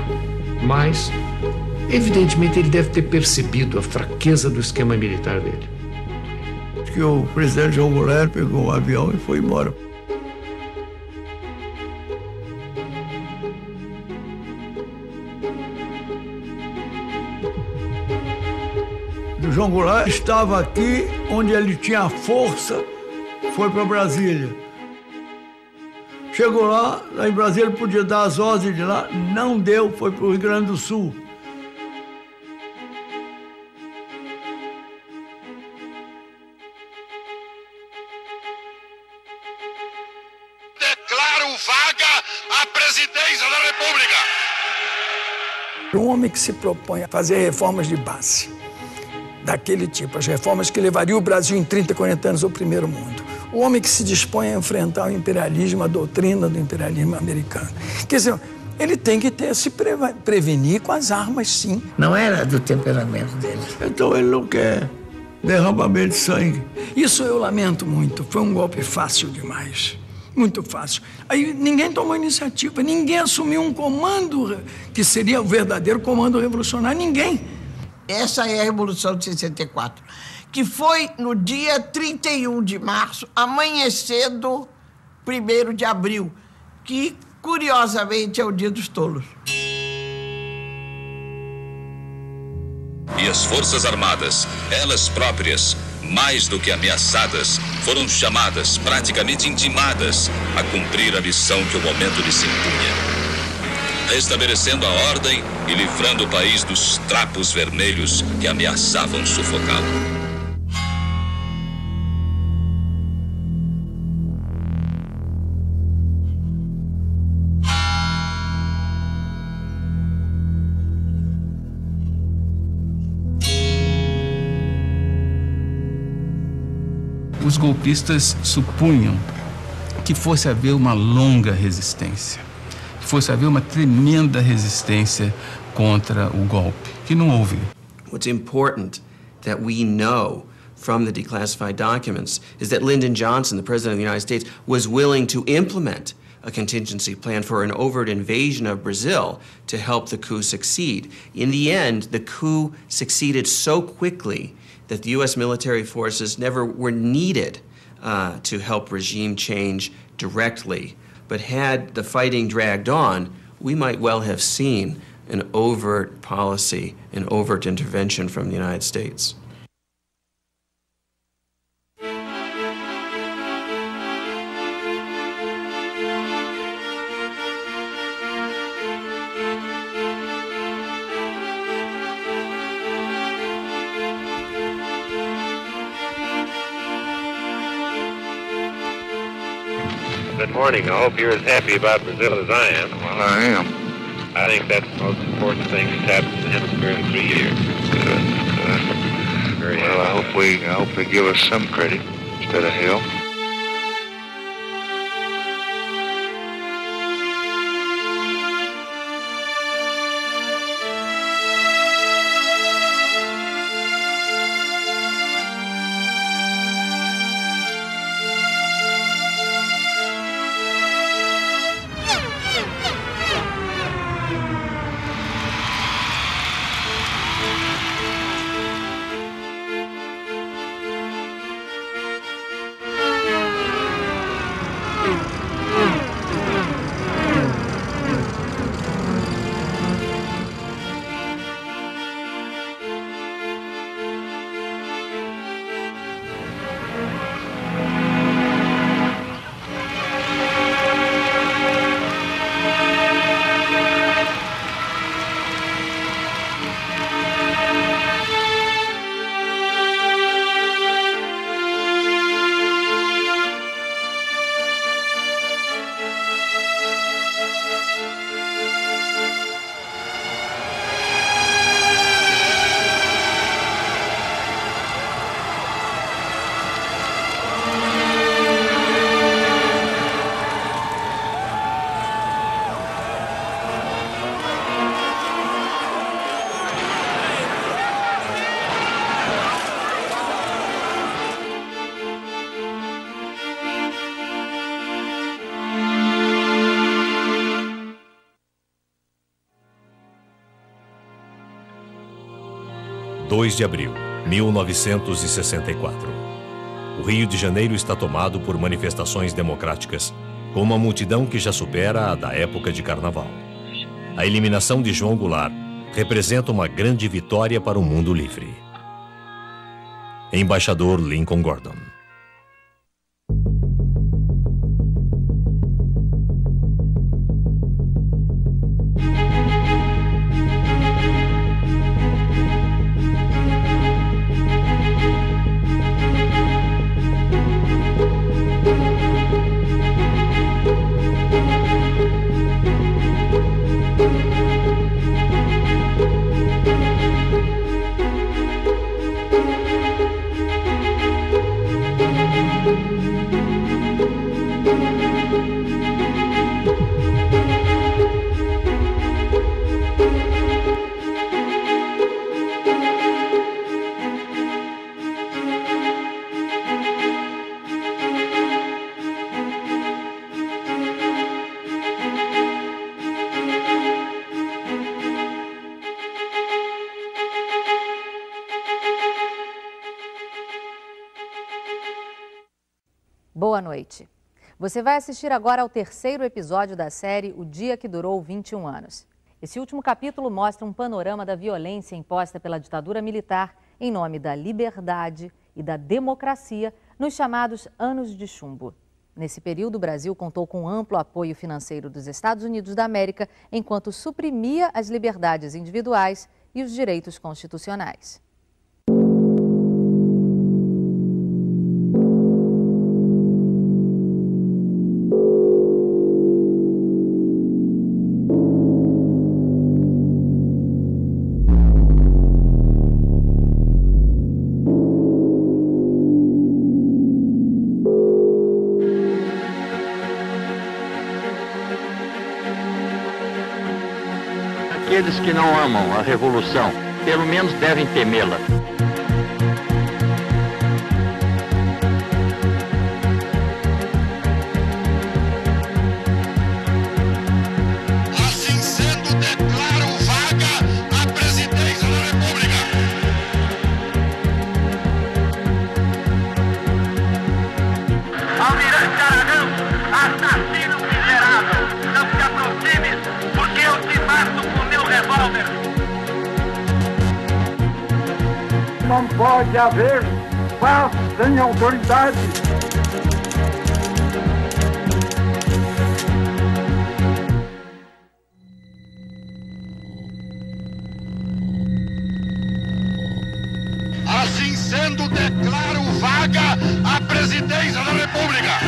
Mas, evidentemente, ele deve ter percebido a fraqueza do esquema militar dele. Acho que o presidente João Goulart pegou um avião e foi embora. O João Goulart estava aqui onde ele tinha força, foi para Brasília. Chegou lá em Brasília, ele podia dar as ordens de lá, não deu, foi para o Rio Grande do Sul. Declaro vaga a presidência da República. Um homem que se propõe a fazer reformas de base, daquele tipo, as reformas que levariam o Brasil em 30, 40 anos ao primeiro mundo. O homem que se dispõe a enfrentar o imperialismo, a doutrina do imperialismo americano. Quer dizer, ele tem que se prevenir com as armas, sim. Não era do temperamento dele. Então ele não quer derramamento de sangue. Isso eu lamento muito. Foi um golpe fácil demais. Muito fácil. Aí ninguém tomou iniciativa, ninguém assumiu um comando que seria o verdadeiro comando revolucionário, ninguém. Essa é a Revolução de 64, que foi no dia 31 de março, amanhecendo 1º de abril, que, curiosamente, é o Dia dos Tolos. E as Forças Armadas, elas próprias, mais do que ameaçadas, foram chamadas, praticamente intimadas, a cumprir a missão que o momento lhes impunha. Restabelecendo a ordem e livrando o país dos trapos vermelhos que ameaçavam sufocá-lo. Os golpistas supunham que fosse haver uma longa resistência, que fosse haver uma tremenda resistência contra o golpe, que não houve. What's important that we know from the declassified documents is that Lyndon Johnson, the President of the United States, was willing to implement a contingency plan for an overt invasion of Brazil to help the coup succeed. In the end, the coup succeeded so quickly that the U.S. military forces never were needed to help regime change directly. But had the fighting dragged on, we might well have seen an overt policy, an overt intervention from the United States. Good morning. I hope you're as happy about Brazil as I am. Well, I am. I think that's the most important thing that's happened in the hemisphere in 3 years. Good. Well, I hope they give us some credit instead of hell. 2 de abril, 1964. O Rio de Janeiro está tomado por manifestações democráticas, com uma multidão que já supera a da época de carnaval. A eliminação de João Goulart representa uma grande vitória para o mundo livre. Embaixador Lincoln Gordon. Boa noite. Você vai assistir agora ao terceiro episódio da série O Dia que Durou 21 Anos. Esse último capítulo mostra um panorama da violência imposta pela ditadura militar em nome da liberdade e da democracia nos chamados Anos de Chumbo. Nesse período, o Brasil contou com amplo apoio financeiro dos Estados Unidos da América, enquanto suprimia as liberdades individuais e os direitos constitucionais. Aqueles que não amam a revolução, pelo menos devem temê-la. Assim sendo, declaro vaga a presidência da República. Almirante Aragão, assassino miserável, não se aproxime, porque eu te mato com meu revólver. Não pode haver paz sem autoridade. Assim sendo, declaro vaga a presidência da República.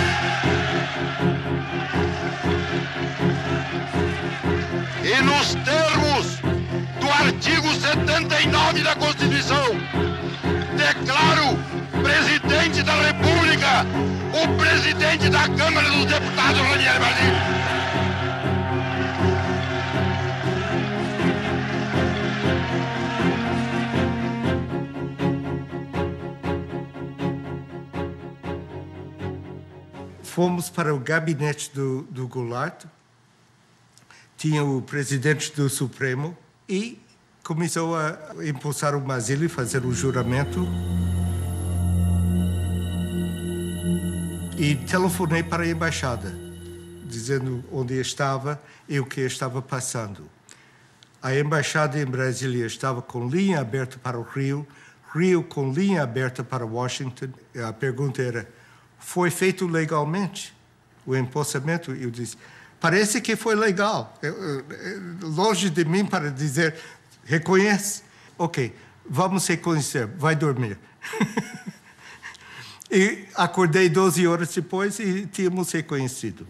E nos termos do artigo 79 da Constituição, declaro presidente da República o presidente da Câmara dos Deputados, Ranieri Barlini. Fomos para o gabinete do Goulart, tinha o presidente do Supremo e começou a impulsar o Basílio e fazer o juramento. E telefonei para a embaixada, dizendo onde estava e o que estava passando. A embaixada em Brasília estava com linha aberta para o Rio, Rio com linha aberta para Washington. A pergunta era: foi feito legalmente o empossamento? Eu disse: parece que foi legal. Longe de mim para dizer, reconhece. Ok, vamos reconhecer, vai dormir. E acordei 12 horas depois e tínhamos reconhecido.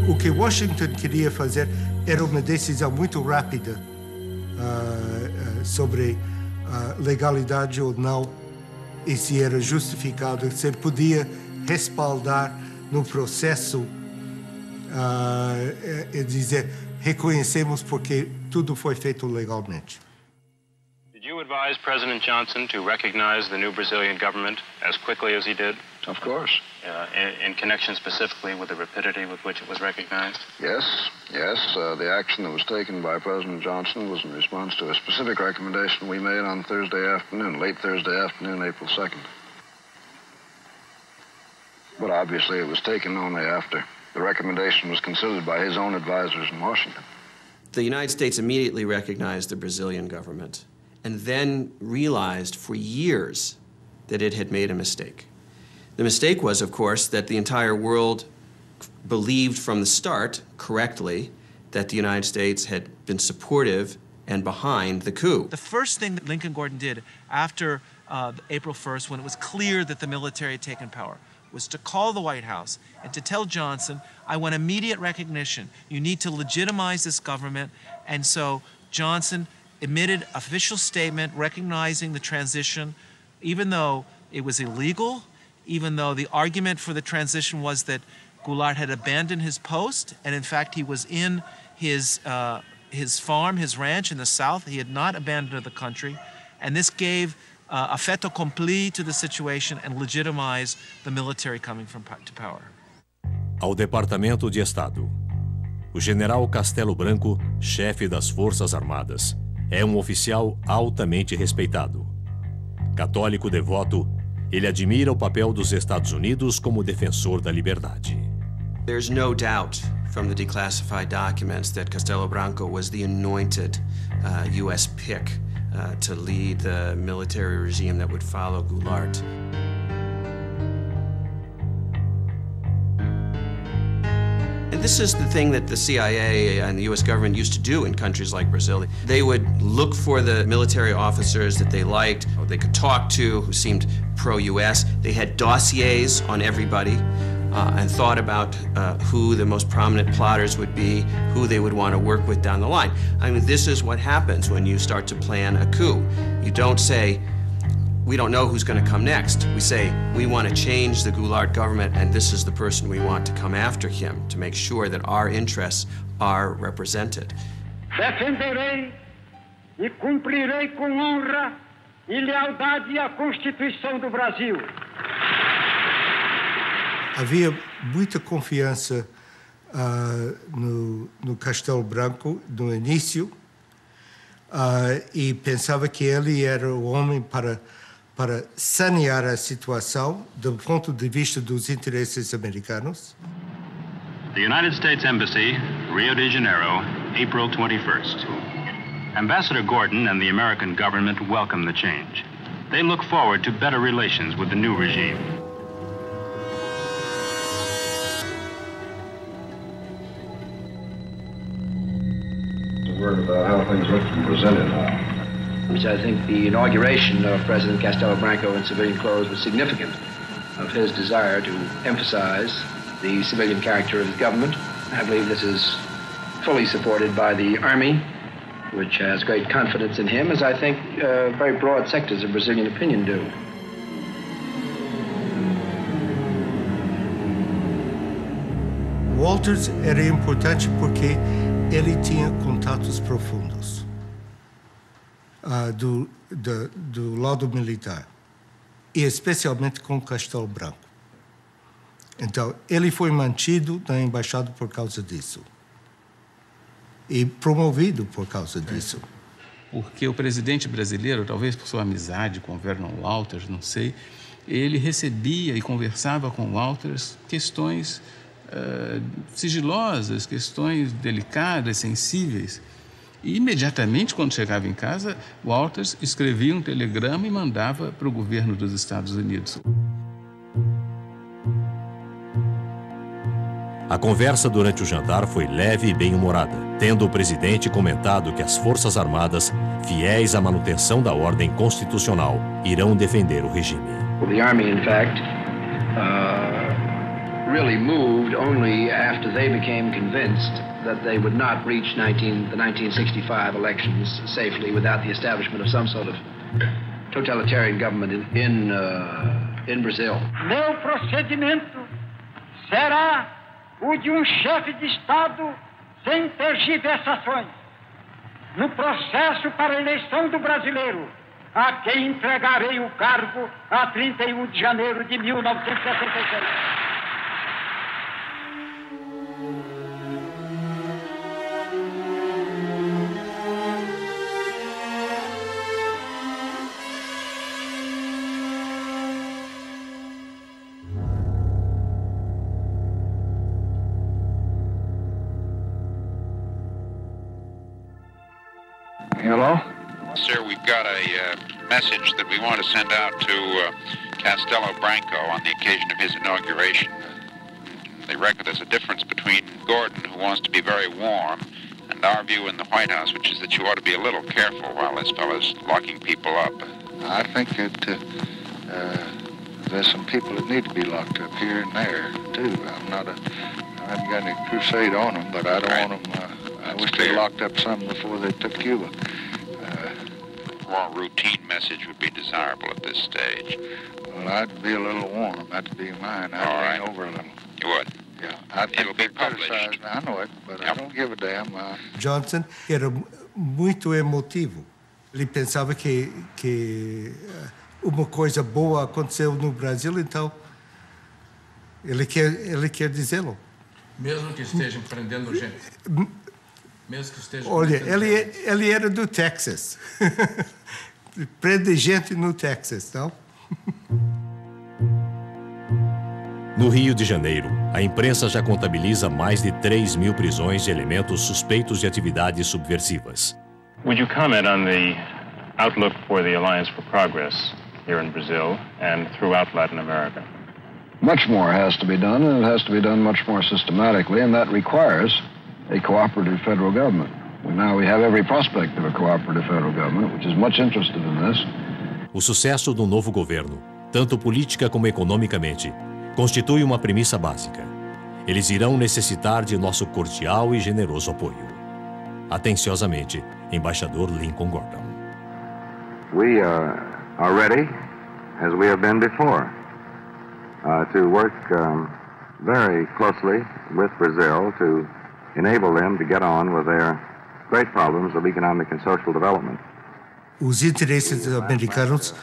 O que Washington queria fazer era uma decisão muito rápida sobre legalidade ou não, e se era justificado, se ele podia respaldar no processo dizer, reconhecemos porque tudo foi feito legalmente. Did you advise President Johnson to recognize the new Brazilian government as quickly as he did? Of course. In connection specifically with the rapidity with which it was recognized? Yes. The action that was taken by President Johnson was in response to a specific recommendation we made on Thursday afternoon, late Thursday afternoon, April 2nd. But obviously it was taken only after the recommendation was considered by his own advisors in Washington. The United States immediately recognized the Brazilian government and then realized for years that it had made a mistake. The mistake was, of course, that the entire world believed from the start, correctly, that the United States had been supportive and behind the coup. The first thing that Lincoln Gordon did after April 1st, when it was clear that the military had taken power, was to call the White House and to tell Johnson, I want immediate recognition. You need to legitimize this government. And so Johnson emitted an official statement recognizing the transition, even though it was illegal, even though the argument for the transition was that Goulart had abandoned his post, and in fact he was in his farm, his ranch in the South. He had not abandoned the country, and this gave a fait accompli to the situation and legitimized the military coming to power. Ao Departamento de Estado. O general Castelo Branco, chefe das Forças Armadas, é um oficial altamente respeitado. Católico devoto, ele admira o papel dos Estados Unidos como defensor da liberdade. There's no doubt from the declassified documents that Castelo Branco was the anointed U.S. pick to lead the military regime that would follow Goulart. And this is the thing that the CIA and the U.S. government used to do in countries like Brazil. They would look for the military officers that they liked, or they could talk to, who seemed pro-U.S. They had dossiers on everybody and thought about who the most prominent plotters would be, who they would want to work with down the line. I mean, this is what happens when you start to plan a coup. You don't say, we don't know who's going to come next. We say, we want to change the Goulart government, and this is the person we want to come after him to make sure that our interests are represented. Defenderei e cumprirei com honra e lealdade a Constituição do Brasil. Havia muita confiança no Castelo Branco no início e pensava que ele era o homem para sanear a situação do ponto de vista dos interesses americanos. The United States Embassy, Rio de Janeiro, April 21st. Ambassador Gordon and the American government welcome the change. They look forward to better relations with the new regime. A word about how things look from Brasilia now. Which I think the inauguration of President Castelo Branco in civilian clothes was significant of his desire to emphasize the civilian character of his government. I believe this is fully supported by the Army, which has great confidence in him, as I think very broad sectors of Brazilian opinion do. Walters era importante porque ele tinha contatos profundos do lado militar, e especialmente com Castelo Branco. Então, ele foi mantido na embaixada por causa disso. E promovido por causa disso. Porque o presidente brasileiro, talvez por sua amizade com Vernon Walters, não sei, ele recebia e conversava com Walters questões sigilosas, questões delicadas, sensíveis. E imediatamente, quando chegava em casa, Walters escrevia um telegrama e mandava para o governo dos Estados Unidos. A conversa durante o jantar foi leve e bem-humorada, tendo o presidente comentado que as Forças Armadas, fiéis à manutenção da ordem constitucional, irão defender o regime. The Army, in fact, really moved only after they became convinced that they would not reach the 1965 elections safely without the establishment of some sort of totalitarian government in Brazil. Meu procedimento será o de chefe de Estado sem tergiversações. No processo para a eleição do brasileiro, a quem entregarei o cargo a 31 de janeiro de 1966. Hello? Sir, we've got a message that we want to send out to Castelo Branco on the occasion of his inauguration. They reckon there's a difference between Gordon, who wants to be very warm, and our view in the White House, which is that you ought to be a little careful while this fellow's locking people up. I think that there's some people that need to be locked up here and there, too. I haven't got any crusade on them, but I don't want them... I wish they locked up some before they took Cuba. More routine message would be desirable at this stage. Well, I'd be a little warm. That'd be mine. I'd lean over a little. You would? Yeah. It'll be published. I know it, but I don't give a damn. Johnson era muito emotivo. Ele pensava que uma coisa boa aconteceu no Brasil, então ele quer dizê-lo. Mesmo que estejam prendendo gente. Mesmo que estejam Olha, ele era do Texas. Prende gente no Texas, não? No Rio de Janeiro, a imprensa já contabiliza mais de 3.000 prisões de elementos suspeitos de atividades subversivas. Would you comment on the outlook for the Alliance for Progress here in Brazil and throughout Latin America? Much more has to be done, and it has to be done much more systematically, and that requires a cooperative federal government. Now we have every prospect of a cooperative federal government, which is much interested in this. O sucesso do novo governo, tanto política como economicamente, constitui uma premissa básica. Eles irão necessitar de nosso cordial e generoso apoio. Atenciosamente, Embaixador Lincoln Gordon. We are ready, as we have been before, to work very closely with Brazil to enable them to get on with their great problems of economic and social development. Os interesses americanos,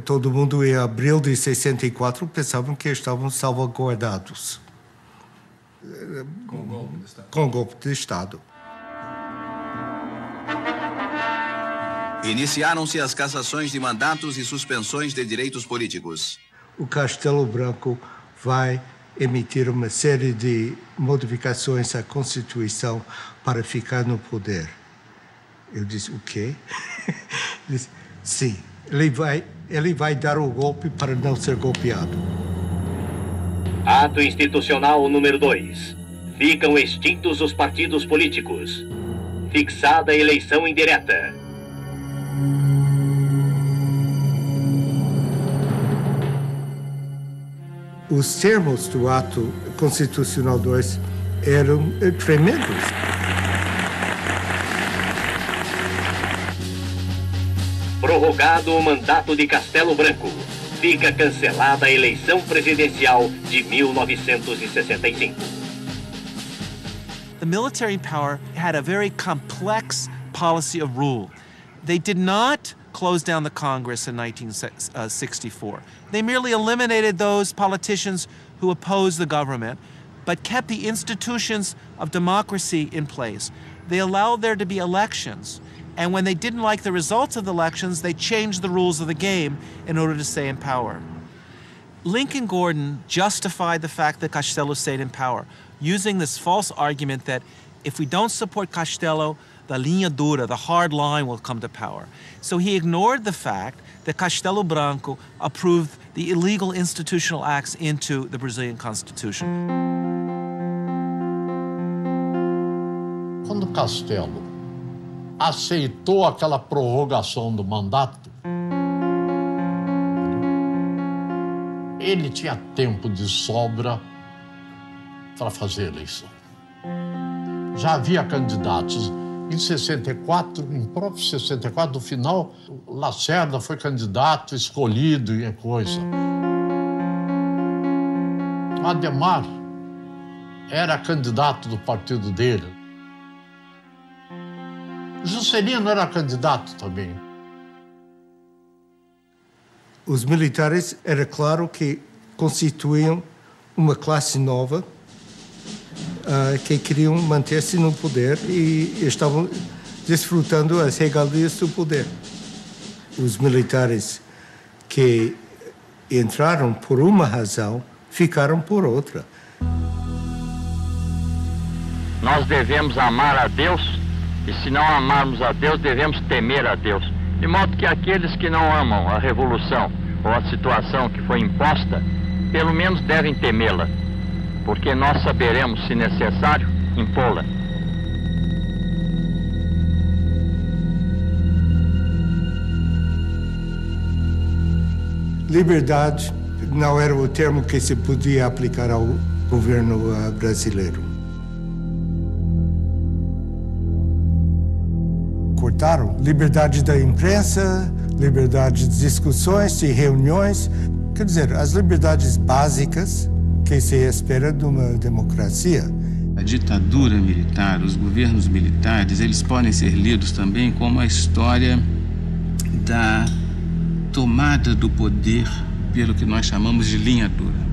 todo mundo em abril de 64 pensavam que estavam salvaguardados com o golpe de Estado. Iniciaram-se as cassações de mandatos e suspensões de direitos políticos. O Castelo Branco vai emitir uma série de modificações à Constituição para ficar no poder. Eu disse, o quê? Disse, sim, ele vai dar o golpe para não ser golpeado. Ato institucional número 2. Ficam extintos os partidos políticos. Fixada a eleição indireta. Os termos do ato constitucional 2 eram tremendos. Prorrogado o mandato de Castelo Branco. Fica cancelada a eleição presidencial de 1965. The military power had a very complex policy of rule. They did not close down the Congress in 1964. They merely eliminated those politicians who opposed the government, but kept the institutions of democracy in place. They allowed there to be elections, and when they didn't like the results of the elections, they changed the rules of the game in order to stay in power. Lincoln Gordon justified the fact that Castelo stayed in power, using this false argument that if we don't support Castelo, the linha dura, the hard line, will come to power. So he ignored the fact that Castelo Branco approved the illegal institutional acts into the Brazilian Constitution. Quando Castelo aceitou aquela prorrogação do mandato, ele tinha tempo de sobra para fazer a eleição. Já havia candidatos. Em 64, em próprio 64, no final, Lacerda foi candidato, escolhido e coisa. Ademar era candidato do partido dele. Juscelino era candidato também. Os militares, era claro que constituíam uma classe nova que queriam manter-se no poder e estavam desfrutando as regalias do poder. Os militares que entraram por uma razão, ficaram por outra. Nós devemos amar a Deus, e se não amarmos a Deus, devemos temer a Deus. De modo que aqueles que não amam a revolução ou a situação que foi imposta, pelo menos devem temê-la, porque nós saberemos, se necessário, impô-la. Liberdade não era o termo que se podia aplicar ao governo brasileiro. Cortaram liberdade da imprensa, liberdade de discussões, de reuniões, quer dizer, as liberdades básicas que se espera de uma democracia. A ditadura militar, os governos militares, eles podem ser lidos também como a história da tomada do poder pelo que nós chamamos de linha dura.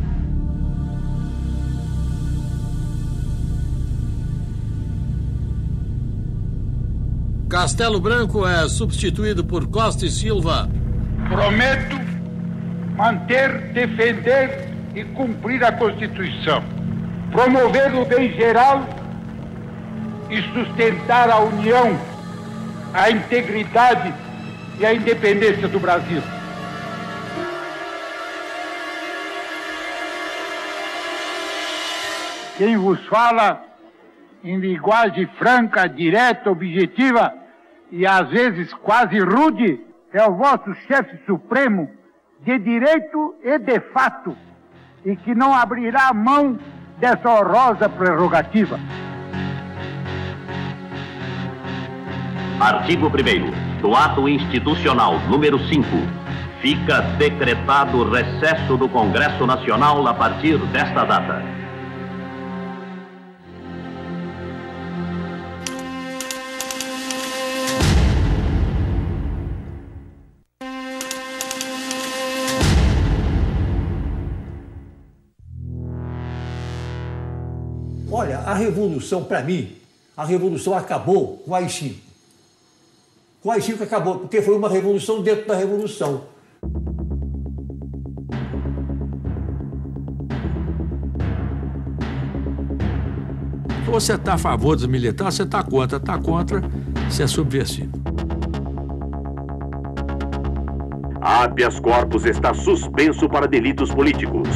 Castelo Branco é substituído por Costa e Silva. Prometo manter, defender e cumprir a Constituição, promover o bem geral e sustentar a união, a integridade e a independência do Brasil. Quem vos fala em linguagem franca, direta, objetiva e às vezes quase rude é o vosso chefe supremo de direito e de fato, e que não abrirá mão dessa honrosa prerrogativa. Artigo 1º do Ato Institucional número 5. Fica decretado recesso do Congresso Nacional a partir desta data. Olha, a revolução, para mim, a revolução acabou com o AI-5. Com o AI-5 acabou, porque foi uma revolução dentro da revolução. Você está a favor dos militares, você está contra, você é subversivo. Habeas corpus está suspenso para delitos políticos.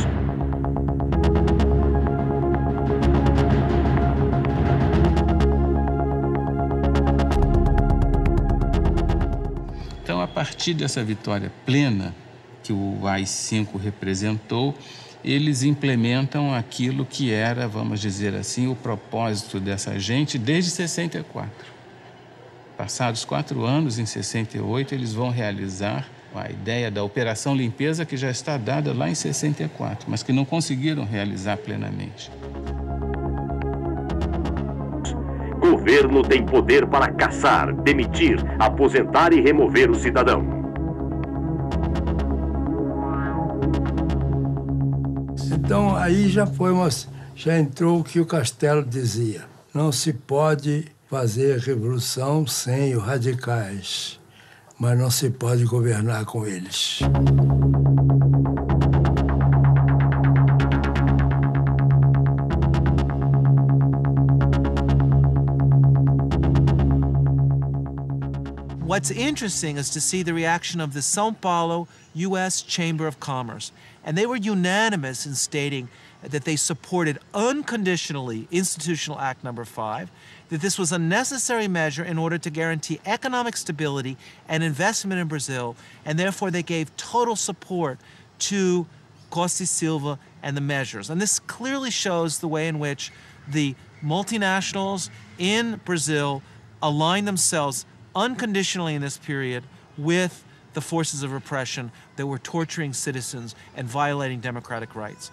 Então, a partir dessa vitória plena que o AI-5 representou, eles implementam aquilo que era, vamos dizer assim, o propósito dessa gente desde 64. Passados 4 anos, em 68, eles vão realizar a ideia da Operação Limpeza, que já está dada lá em 64, mas que não conseguiram realizar plenamente. Governo tem poder para caçar, demitir, aposentar e remover o cidadão. Então aí já entrou o que o Castelo dizia. Não se pode fazer revolução sem os radicais, mas não se pode governar com eles. What's interesting is to see the reaction of the São Paulo U.S. Chamber of Commerce. And they were unanimous in stating that they supported unconditionally Institutional Act No. 5, that this was a necessary measure in order to guarantee economic stability and investment in Brazil, and therefore they gave total support to Costa e Silva and the measures. And this clearly shows the way in which the multinationals in Brazil aligned themselves unconditionally in this period with the forces of repression that were torturing citizens and violating democratic rights.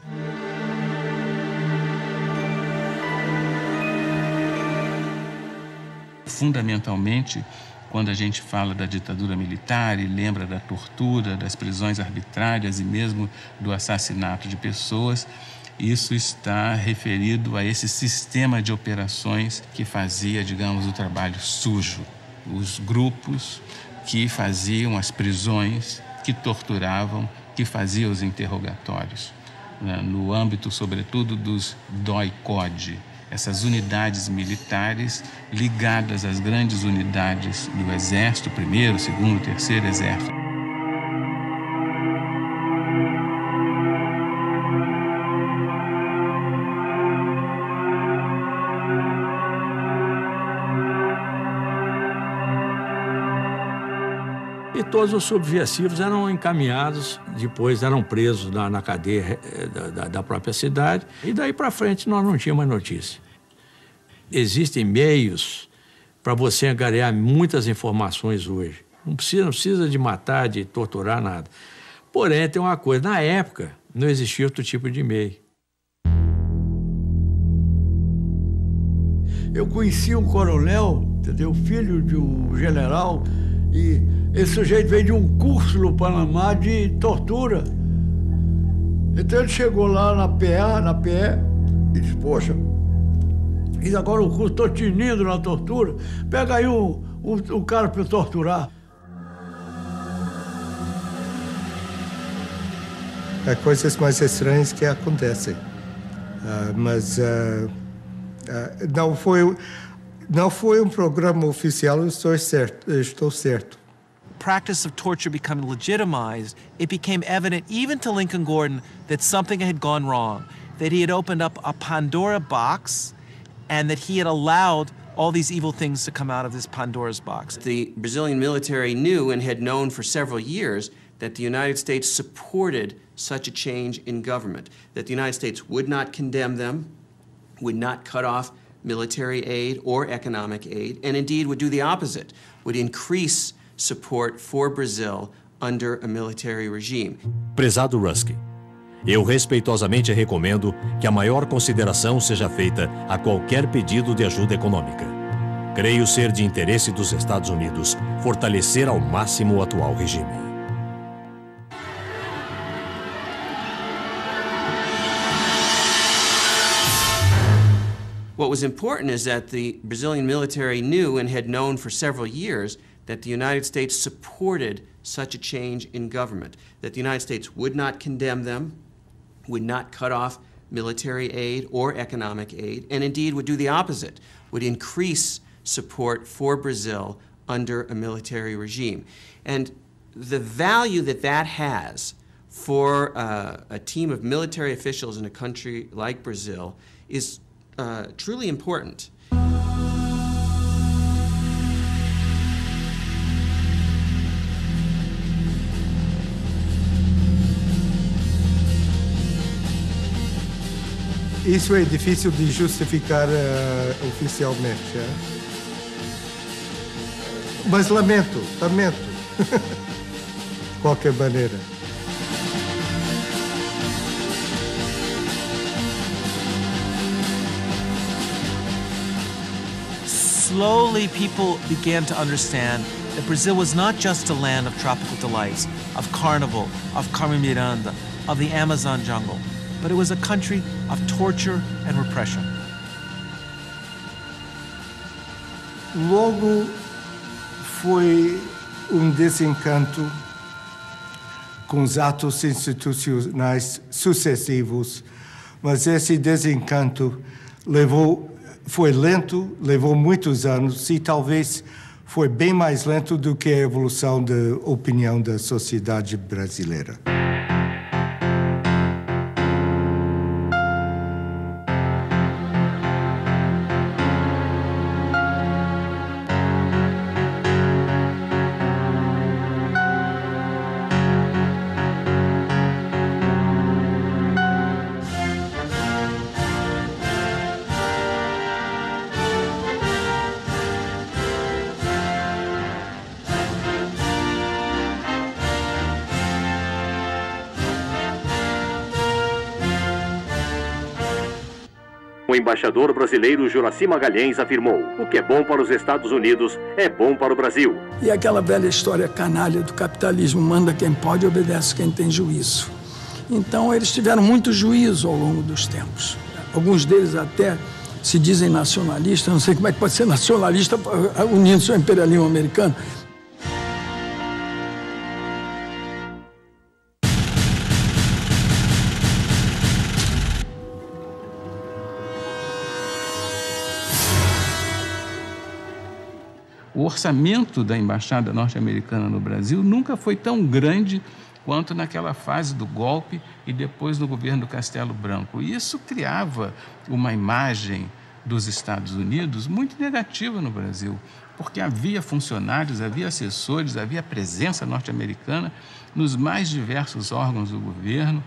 Fundamentalmente, quando a gente fala da ditadura militar e lembra da tortura, das prisões arbitrárias e mesmo do assassinato de pessoas, isso está referido a esse sistema de operações que fazia, digamos, o trabalho sujo. Os grupos que faziam as prisões, que torturavam, que faziam os interrogatórios, né? No âmbito, sobretudo, dos DOI-CODE, essas unidades militares ligadas às grandes unidades do Exército, 1º, 2º, 3º Exército. E todos os subversivos eram encaminhados, depois eram presos na cadeia da própria cidade, e daí para frente nós não tínhamos mais notícia. Existem meios para você angariar muitas informações hoje. Não precisa de matar, de torturar, nada. Porém, tem uma coisa, na época não existia outro tipo de meio. Eu conheci um coronel, entendeu? Filho de um general, e esse sujeito veio de um curso no Panamá de tortura. Então ele chegou lá na PE, e disse, poxa, e agora o curso, estou tinindo na tortura, pega aí um cara para torturar. Há coisas mais estranhas que acontecem, mas não foi um programa oficial, estou certo. Practice of torture becoming legitimized, it became evident even to Lincoln Gordon that something had gone wrong, that he had opened up a Pandora box and that he had allowed all these evil things to come out of this Pandora's box. The Brazilian military knew and had known for several years that the United States supported such a change in government, that the United States would not condemn them, would not cut off military aid or economic aid, and indeed would do the opposite, would increase support for Brazil under a military regime. Prezado Rusk, eu respeitosamente recomendo que a maior consideração seja feita a qualquer pedido de ajuda econômica. Creio ser de interesse dos Estados Unidos fortalecer ao máximo o atual regime. What was important is that the Brazilian military knew and had known for several years that the United States supported such a change in government, that the United States would not condemn them, would not cut off military aid or economic aid, and indeed would do the opposite, would increase support for Brazil under a military regime. And the value that that has for a team of military officials in a country like Brazil is truly important. Isso é difícil de justificar oficialmente, é? Mas lamento. De qualquer maneira. Slowly, people began to understand that Brazil was not just a land of tropical delights, of carnival, of Carmen Miranda, of the Amazon jungle, but it was a country of torture and repression. Logo foi desencanto com os atos institucionais sucessivos, mas esse desencanto foi lento, levou muitos anos e talvez foi bem mais lento do que a evolução da opinião da sociedade brasileira. O embaixador brasileiro Juraci Magalhães afirmou: o que é bom para os Estados Unidos é bom para o Brasil. E aquela velha história canalha do capitalismo, manda quem pode e obedece quem tem juízo. Então eles tiveram muito juízo ao longo dos tempos. Alguns deles até se dizem nacionalistas, não sei como é que pode ser nacionalista unindo-se ao imperialismo americano. O orçamento da Embaixada norte-americana no Brasil nunca foi tão grande quanto naquela fase do golpe e depois no governo Castelo Branco. E isso criava uma imagem dos Estados Unidos muito negativa no Brasil, porque havia funcionários, havia assessores, havia presença norte-americana nos mais diversos órgãos do governo,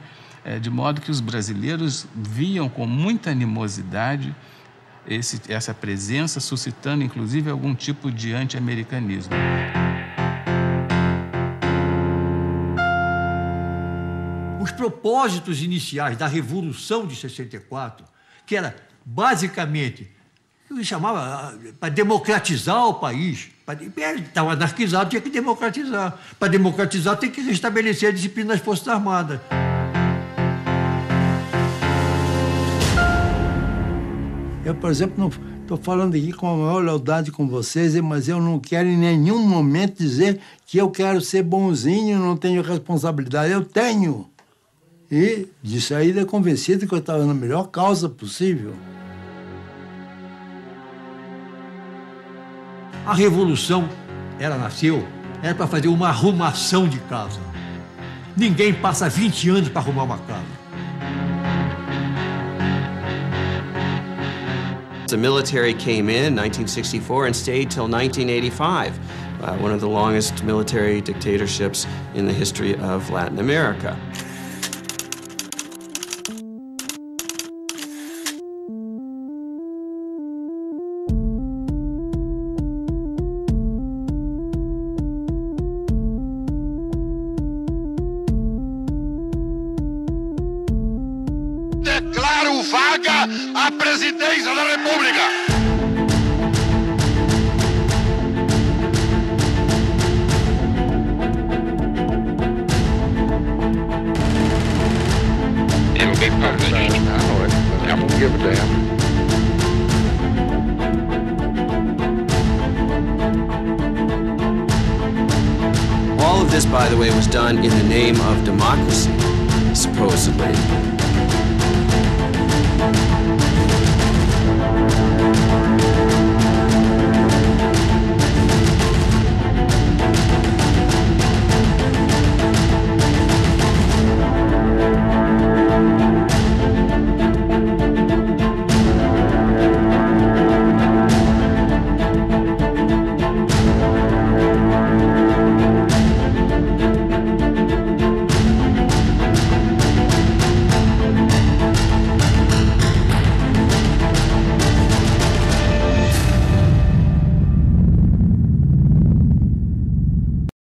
de modo que os brasileiros viam com muita animosidade essa presença, suscitando inclusive algum tipo de anti-americanismo. Os propósitos iniciais da Revolução de 64, que era basicamente, eu chamava para democratizar o país, estava anarquizado, tinha que democratizar. Para democratizar tem que restabelecer a disciplina das Forças Armadas. Eu, por exemplo, não estou falando aqui com a maior lealdade com vocês, mas eu não quero em nenhum momento dizer que eu quero ser bonzinho, não tenho responsabilidade. Eu tenho. E de saída convencido que eu estava na melhor causa possível. A Revolução, ela nasceu, era para fazer uma arrumação de casa. Ninguém passa 20 anos para arrumar uma casa. The military came in 1964 and stayed till 1985, one of the longest military dictatorships in the history of Latin America. Declaro vaga a presidência da República. It'll be published. I know it, but I won't give a damn. All of this, by the way, was done in the name of democracy, supposedly.